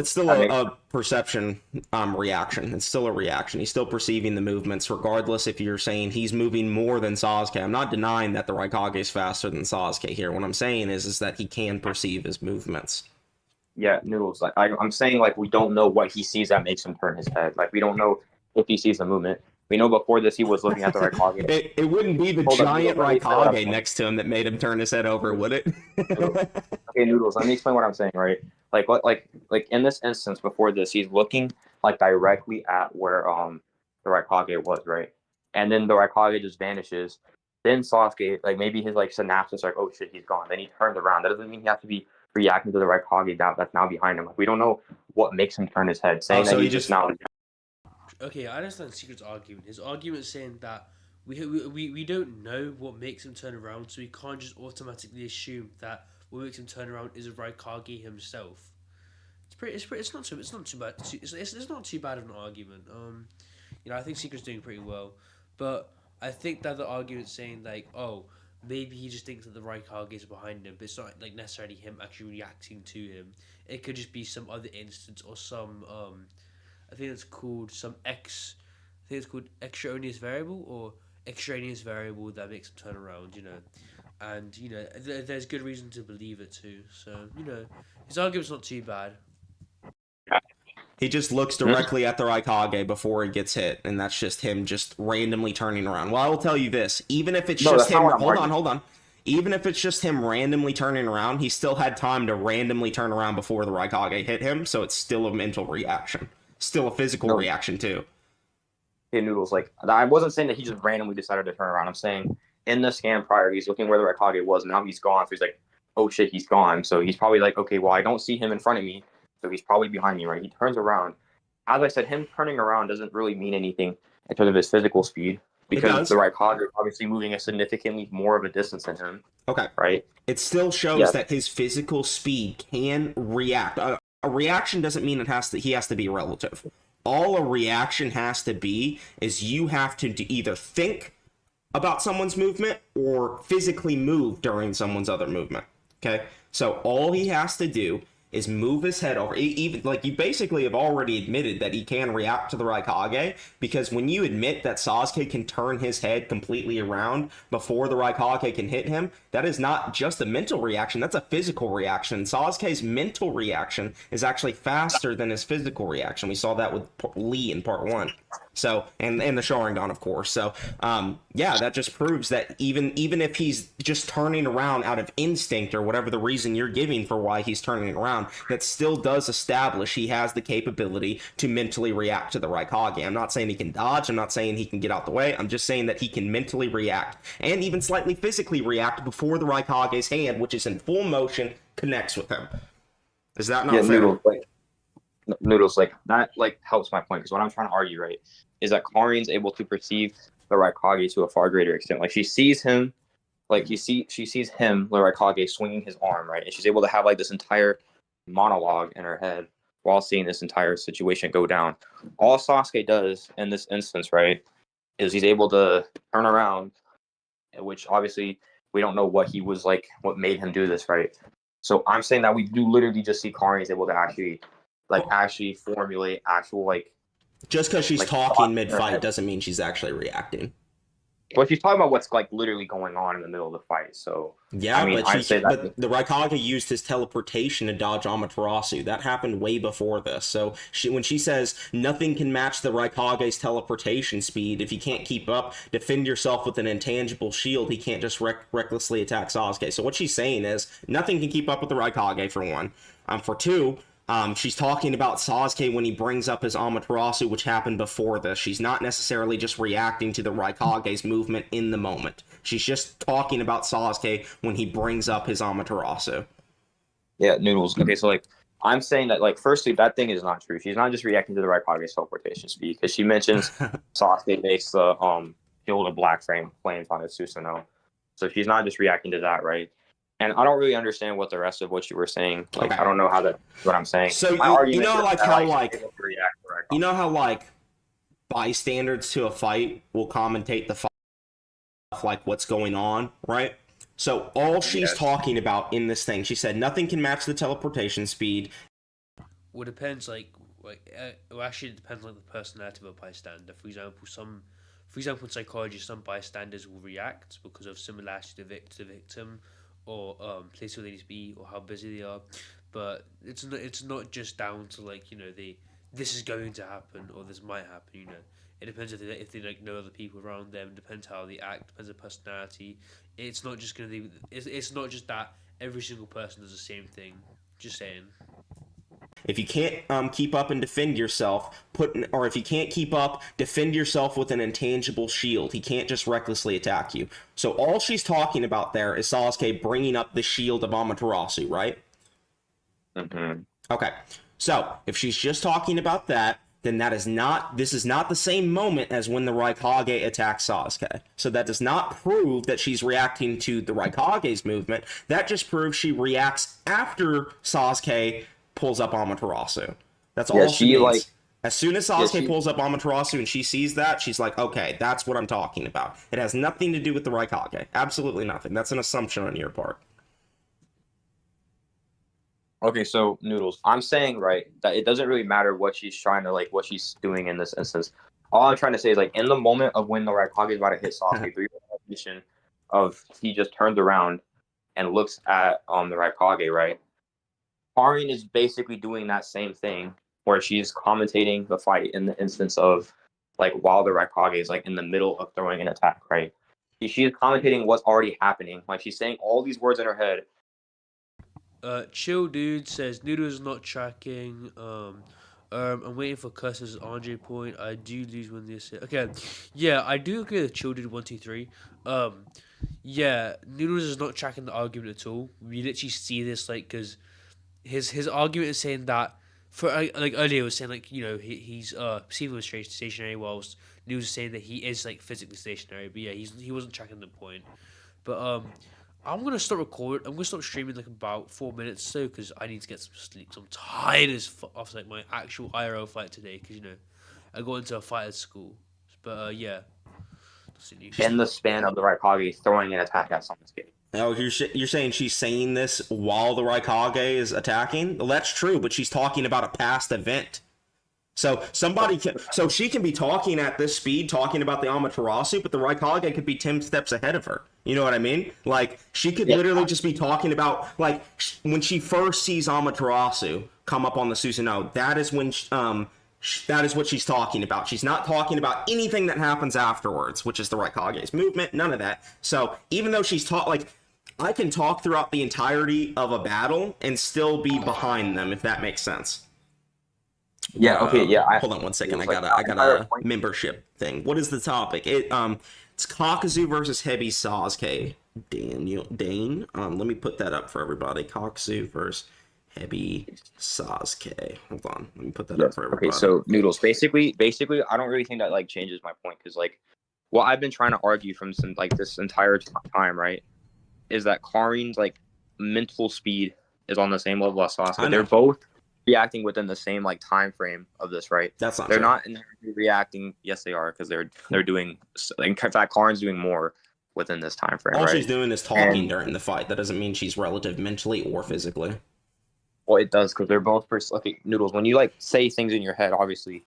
S3: a perception reaction. It's still a reaction. He's still perceiving the movements, regardless if you're saying he's moving more than Sasuke. I'm not denying that the Raikage is faster than Sasuke here. What I'm saying is that he can perceive his movements.
S5: Yeah, noodles. Like I'm saying, like we don't know what he sees that makes him turn his head. Like we don't know if he sees the movement. We know before this he was looking at the Raikage.
S3: It wouldn't be the giant Raikage next to him that made him turn his head over, would it?
S5: Okay, noodles. Let me explain what I'm saying, right? Like what like in this instance before this, he's looking like directly at where the Raikage was, right? And then the Raikage just vanishes. Then Sasuke, like maybe his like synapses like, oh shit, he's gone. Then he turns around. That doesn't mean he has to be reacting to the Raikage that's now behind him. Like we don't know what makes him turn his head. Saying that he just now.
S1: Okay, I understand Secret's argument. His argument is saying that we don't know what makes him turn around, so we can't just automatically assume that what makes him turn around is a Raikage himself. It's not too bad. It's not too bad of an argument. You know, I think Secret's doing pretty well, but I think that the argument saying like, oh, maybe he just thinks that the Raikage is behind him, but it's not like necessarily him actually reacting to him. It could just be some other instance or some I think it's called extraneous variable or extraneous variable that makes him turn around, you know. And, you know, there's good reason to believe it too. So, you know, his argument's not too bad.
S3: He just looks directly at the Raikage before he gets hit, and that's just him just randomly turning around. Well, I will tell you this, even if it's just him... Hold on. Even if it's just him randomly turning around, he still had time to randomly turn around before the Raikage hit him, so it's still a mental reaction. Still a physical reaction, too.
S5: Hey, noodles, like, I wasn't saying that he just randomly decided to turn around. I'm saying in the scan prior, he's looking where the Raikage was, and now he's gone, so he's like, oh shit, he's gone. So he's probably like, okay, well, I don't see him in front of me, so he's probably behind me, right? He turns around. As I said, him turning around doesn't really mean anything in terms of his physical speed, because the Raikage is obviously moving a significantly more of a distance than him.
S3: Okay.
S5: Right?
S3: It still shows that his physical speed can react. A reaction doesn't mean he has to be relative. All a reaction has to be is you have to either think about someone's movement or physically move during someone's other movement. Okay? So all he has to do is move his head over. Even like you basically have already admitted that he can react to the Raikage, because when you admit that Sasuke can turn his head completely around before the Raikage can hit him, that is not just a mental reaction, that's a physical reaction. Sasuke's mental reaction is actually faster than his physical reaction. We saw that with Lee in part 1. So, and the Sharingan, of course. So, yeah, that just proves that even if he's just turning around out of instinct or whatever the reason you're giving for why he's turning around, that still does establish he has the capability to mentally react to the Raikage. I'm not saying he can dodge. I'm not saying he can get out the way. I'm just saying that he can mentally react and even slightly physically react before the Raikage's hand, which is in full motion, connects with him. Is that not fair?
S5: Noodles, like that, like helps my point because what I'm trying to argue, right, is that Karin's able to perceive the Raikage to a far greater extent. Like she sees him, she sees him, the Raikage, swinging his arm, right, and she's able to have like this entire monologue in her head while seeing this entire situation go down. All Sasuke does in this instance, right, is he's able to turn around, which obviously we don't know what he was like, what made him do this, right? So I'm saying that we do literally just see Karin is able to actually formulate actual like.
S3: Just because she's talking mid-fight doesn't mean she's actually reacting.
S5: Well, she's talking about what's like literally going on in the middle of the fight. So
S3: yeah, I mean, but the Raikage used his teleportation to dodge Amaterasu. That happened way before this. So when she says nothing can match the Raikage's teleportation speed, if you can't keep up, defend yourself with an intangible shield. He can't just recklessly attack Sasuke. So what she's saying is nothing can keep up with the Raikage for one. For two. She's talking about Sasuke when he brings up his Amaterasu, which happened before this. She's not necessarily just reacting to the Raikage's movement in the moment. She's just talking about Sasuke when he brings up his Amaterasu.
S5: Yeah, Noodles. Okay, so like I'm saying that like firstly that thing is not true. She's not just reacting to the Raikage's teleportation speed because she mentions Sasuke makes the shield of black flames on his Susanoo. So she's not just reacting to that, right? And I don't really understand what the rest of what you were saying. Like, okay. I don't know what I'm saying.
S3: So you know, like bystanders to a fight will commentate the fight, like what's going on, right? So all she's talking about in this thing, she said nothing can match the teleportation speed.
S1: Well, it depends. Actually, it depends on the personality of a bystander. For example, in psychology, some bystanders will react because of similarity to the victim. Or place where they need to be, or how busy they are, but it's not just down to like this is going to happen or this might happen. It depends if they like know other people around them. Depends how they act. Depends on personality. It's not just gonna be. It's not just that every single person does the same thing. Just saying.
S3: If you can't keep up and defend yourself, if you can't keep up, defend yourself with an intangible shield. He can't just recklessly attack you. So all she's talking about there is Sasuke bringing up the shield of Amaterasu, right?
S5: Mm-hmm.
S3: Okay. So if she's just talking about that, then this is not the same moment as when the Raikage attacks Sasuke. So that does not prove that she's reacting to the Raikage's movement. That just proves she reacts after Sasuke pulls up Amaterasu. That's all she means. As soon as Sasuke pulls up Amaterasu and she sees that, she's like, okay, that's what I'm talking about. It has nothing to do with the Raikage. Absolutely nothing. That's an assumption on your part.
S5: Okay, so Noodles, I'm saying, right, that it doesn't really matter what she's trying to, like, what she's doing in this instance. All I'm trying to say is, like, in the moment of when the Raikage is about to hit Sasuke, the position of he just turns around and looks at the Raikage, right? Karin is basically doing that same thing where she's commentating the fight in the instance of like while the Raikage is like in the middle of throwing an attack, right? She is commentating what's already happening. Like she's saying all these words in her head.
S1: Chill dude says Noodles not tracking. I'm waiting for Custer's Andre point. I do lose when they say okay. Yeah, I do agree with Chill dude 123. Yeah, Noodles is not tracking the argument at all. We literally see this like because his argument is saying that for like earlier was saying like he's perceiving stationary whilst News is saying that he is like physically stationary, but yeah he wasn't tracking the point. But I'm gonna stop recording. I'm gonna stop streaming like about 4 minutes or so because I need to get some sleep. So I'm tired as off like my actual IRL fight today because I go into a fight at school. But yeah,
S5: in the span of the Raikage throwing an attack at Sasuke.
S3: Oh, you're saying she's saying this while the Raikage is attacking? Well, that's true, but she's talking about a past event. So she can be talking at this speed, talking about the Amaterasu, but the Raikage could be 10 steps ahead of her. You know what I mean? Like, she could literally just be talking about, like, when she first sees Amaterasu come up on the Susanoo, that is when That is what she's talking about. She's not talking about anything that happens afterwards, which is the Raikage's movement, none of that. So even though she's taught, like, I can talk throughout the entirety of a battle and still be behind them, if that makes sense.
S5: Yeah. Okay. Yeah.
S3: Hold on one second. I got a membership thing. What is the topic? It's Kakuzu versus Hebi Sasuke. Dane. Let me put that up for everybody. Kakuzu versus Hebi Sasuke. Hold on. Let me put that up for everybody.
S5: Okay. So Noodles. Basically, I don't really think that like changes my point because like, what I've been trying to argue from some like this entire time, right, is that Karin's like mental speed is on the same level as Sasuke. They're both reacting within the same like time frame of this, right?
S3: That's not
S5: They're
S3: true.
S5: not inherently reacting. Yes, they are because they're doing. In fact, Karin's doing more within this time frame.
S3: All
S5: right?
S3: she's doing is talking during the fight. That doesn't mean she's relative mentally or physically.
S5: Well, it does because they're both okay. Noodles. When you like say things in your head, obviously,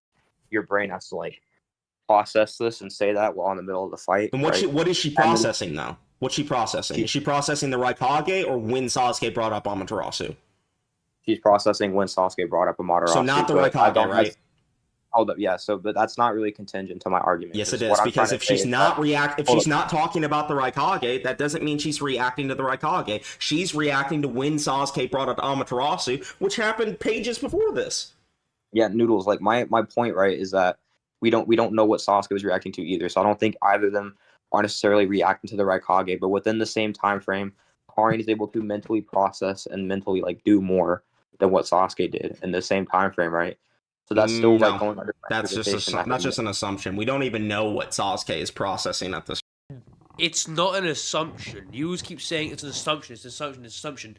S5: your brain has to like process this and say that while in the middle of the fight.
S3: And what is she processing though? What's she processing? Is she processing the Raikage or when Sasuke brought up Amaterasu?
S5: She's processing when Sasuke brought up Amaterasu.
S3: So not the Raikage, right?
S5: Hold up, yeah. So, but that's not really contingent to my argument.
S3: Yes, it is, because if she's not talking about the Raikage, that doesn't mean she's reacting to the Raikage. She's reacting to when Sasuke brought up Amaterasu, which happened pages before this.
S5: Yeah, Noodles. Like my point, right, is that we don't know what Sasuke was reacting to either. So I don't think either of them are necessarily reacting to the Raikage. But within the same time frame, Karin is able to mentally process and mentally like do more than what Sasuke did in the same time frame, right? So that's still like going under.
S3: That's just an assumption. We don't even know what Sasuke is processing at this.
S1: It's not an assumption. You always keep saying it's an assumption. It's an assumption. It's an assumption.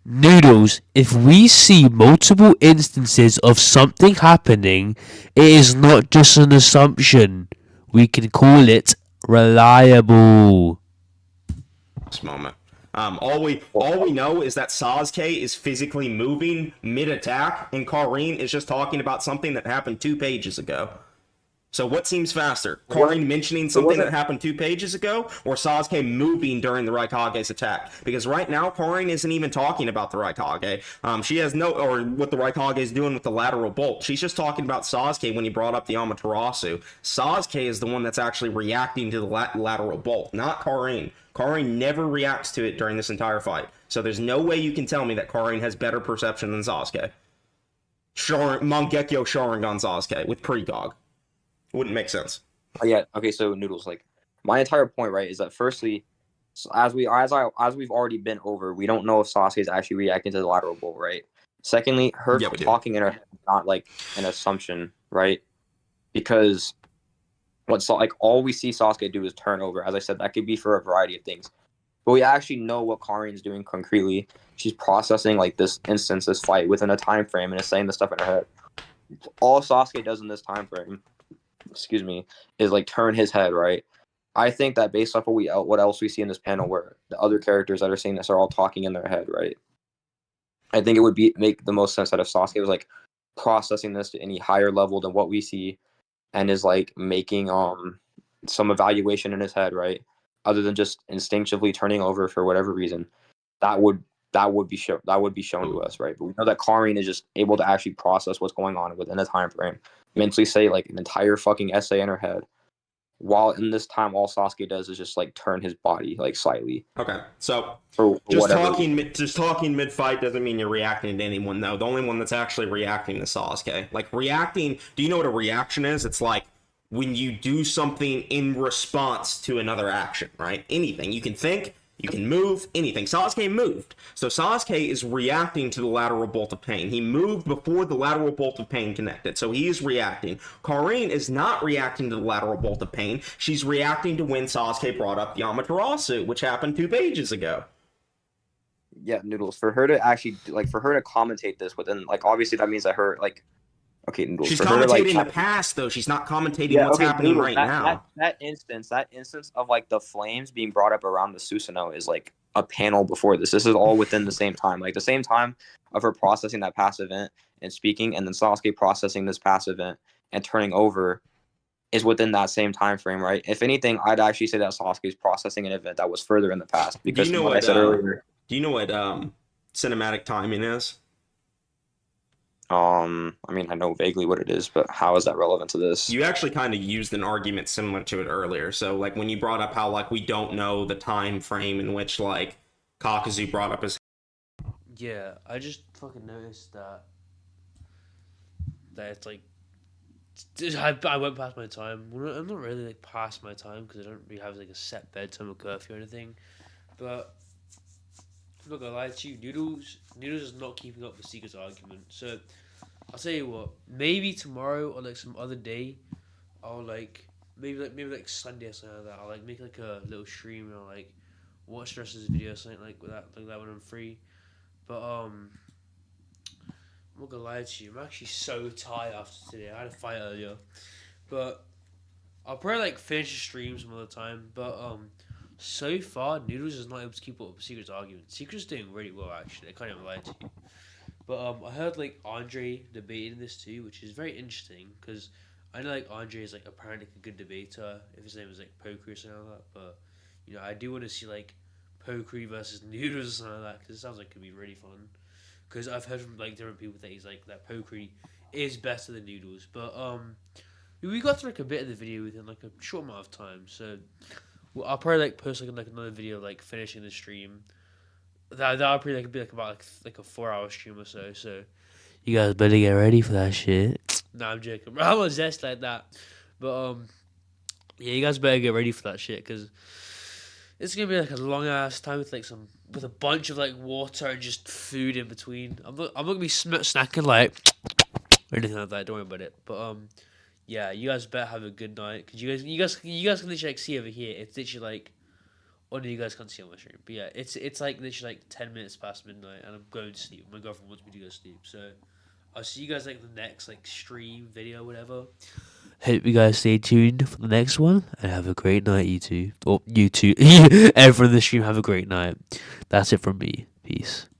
S1: Noodles, if we see multiple instances of something happening, it is not just an assumption. We can call it reliable.
S3: This moment. All we know is that Sasuke is physically moving mid-attack, and Karin is just talking about something that happened 2 pages ago. So what seems faster? Karin mentioning something that happened 2 pages ago, or Sasuke moving during the Raikage's attack? Because right now, Karin isn't even talking about the Raikage. She has or what the Raikage is doing with the lateral bolt. She's just talking about Sasuke when he brought up the Amaterasu. Sasuke is the one that's actually reacting to the lateral bolt, not Karin. Karin never reacts to it during this entire fight. So there's no way you can tell me that Karin has better perception than Sasuke. Mangekyo Sharingan Sasuke with precog. Wouldn't make sense.
S5: Yeah. Okay. So Noodles, like my entire point, right, is that firstly, as we've already been over, we don't know if Sasuke is actually reacting to the lateral bolt, right? Secondly, her talking in her head is not like an assumption, right? Because all we see Sasuke do is turn over. As I said, that could be for a variety of things, but we actually know what Karin's doing concretely. She's processing like this fight within a time frame and is saying the stuff in her head. All Sasuke does in this time frame, is like turn his head, right? I think that based off of what else we see in this panel, where the other characters that are saying this are all talking in their head, right? I think it would make the most sense that if Sasuke was like processing this to any higher level than what we see, and is like making some evaluation in his head, right? Other than just instinctively turning over for whatever reason, that would be shown to us, right? But we know that Karin is just able to actually process what's going on within a time frame, mentally say like an entire fucking essay in her head, while in this time all Sasuke does is just like turn his body like slightly.
S3: Okay, so just talking mid fight doesn't mean you're reacting to anyone though. The only one that's actually reacting is Sasuke. Like reacting, do you know what a reaction is? It's like when you do something in response to another action, right? Anything you can think. You can move, anything. Sasuke moved. So Sasuke is reacting to the lateral bolt of pain. He moved before the lateral bolt of pain connected. So he is reacting. Karin is not reacting to the lateral bolt of pain. She's reacting to when Sasuke brought up the Amaterasu, which happened 2 pages ago.
S5: Yeah, Noodles. For her to actually, like, for her to commentate this within, like, obviously that means that her, like, okay, Noodles.
S3: She's commentating the past, though. She's not commentating what's happening Noodles, now.
S5: That instance of like the flames being brought up around the Susanoo is like a panel before this. This is all within the same time, like the same time of her processing that past event and speaking, and then Sasuke processing this past event and turning over is within that same time frame, right? If anything, I'd actually say that Sasuke is processing an event that was further in the past because I said earlier.
S3: Do you know what cinematic timing is?
S5: I mean, I know vaguely what it is, but how is that relevant to this?
S3: You actually kind of used an argument similar to it earlier. So, like, when you brought up how, like, we don't know the time frame in which, like, Kakazu brought up his...
S1: Yeah, I just fucking noticed that it's like I went past my time. Well, I'm not really like past my time because I don't really have like a set bedtime or curfew or anything. But I'm not gonna lie to you, Noodles is not keeping up with Seeker's argument. So I'll tell you what, maybe tomorrow or like some other day, I'll like maybe like Sunday or something like that. I'll like make like a little stream and I'll like watch the rest of this video or something like that when I'm free. But I'm not gonna lie to you, I'm actually so tired after today. I had a fight earlier, but I'll probably like finish the stream some other time. But so far Noodles is not able to keep up with Secret's argument. Secret's doing really well actually. I can't even lie to you. But I heard like Andre debating this too, which is very interesting because I know like Andre is like apparently like, a good debater if his name is like Pokri or something like that. But you know I do want to see like Pokri versus Noodles or something like that because it sounds like it could be really fun. Because I've heard from like different people that he's like that Pokri is better than Noodles. But we got through like a bit of the video within like a short amount of time. So I'll probably like post like another video like finishing the stream. That'll probably like be like about like a 4 hour stream or so. So you guys better get ready for that shit. Nah, I'm joking. I'm not zest like that. But yeah, you guys better get ready for that shit because it's gonna be like a long ass time with like with a bunch of like water and just food in between. I'm not gonna be snacking like or anything like that. Don't worry about it. But yeah, you guys better have a good night because you guys can literally like see over here. It's literally like. Oh no, you guys can't see on my stream. But yeah, it's like literally like 10 minutes past midnight, and I'm going to sleep. My girlfriend wants me to go to sleep, so I'll see you guys like the next like stream video, whatever. Hope you guys stay tuned for the next one, and have a great night, you two. Or you two, everyone in the stream, have a great night. That's it from me. Peace.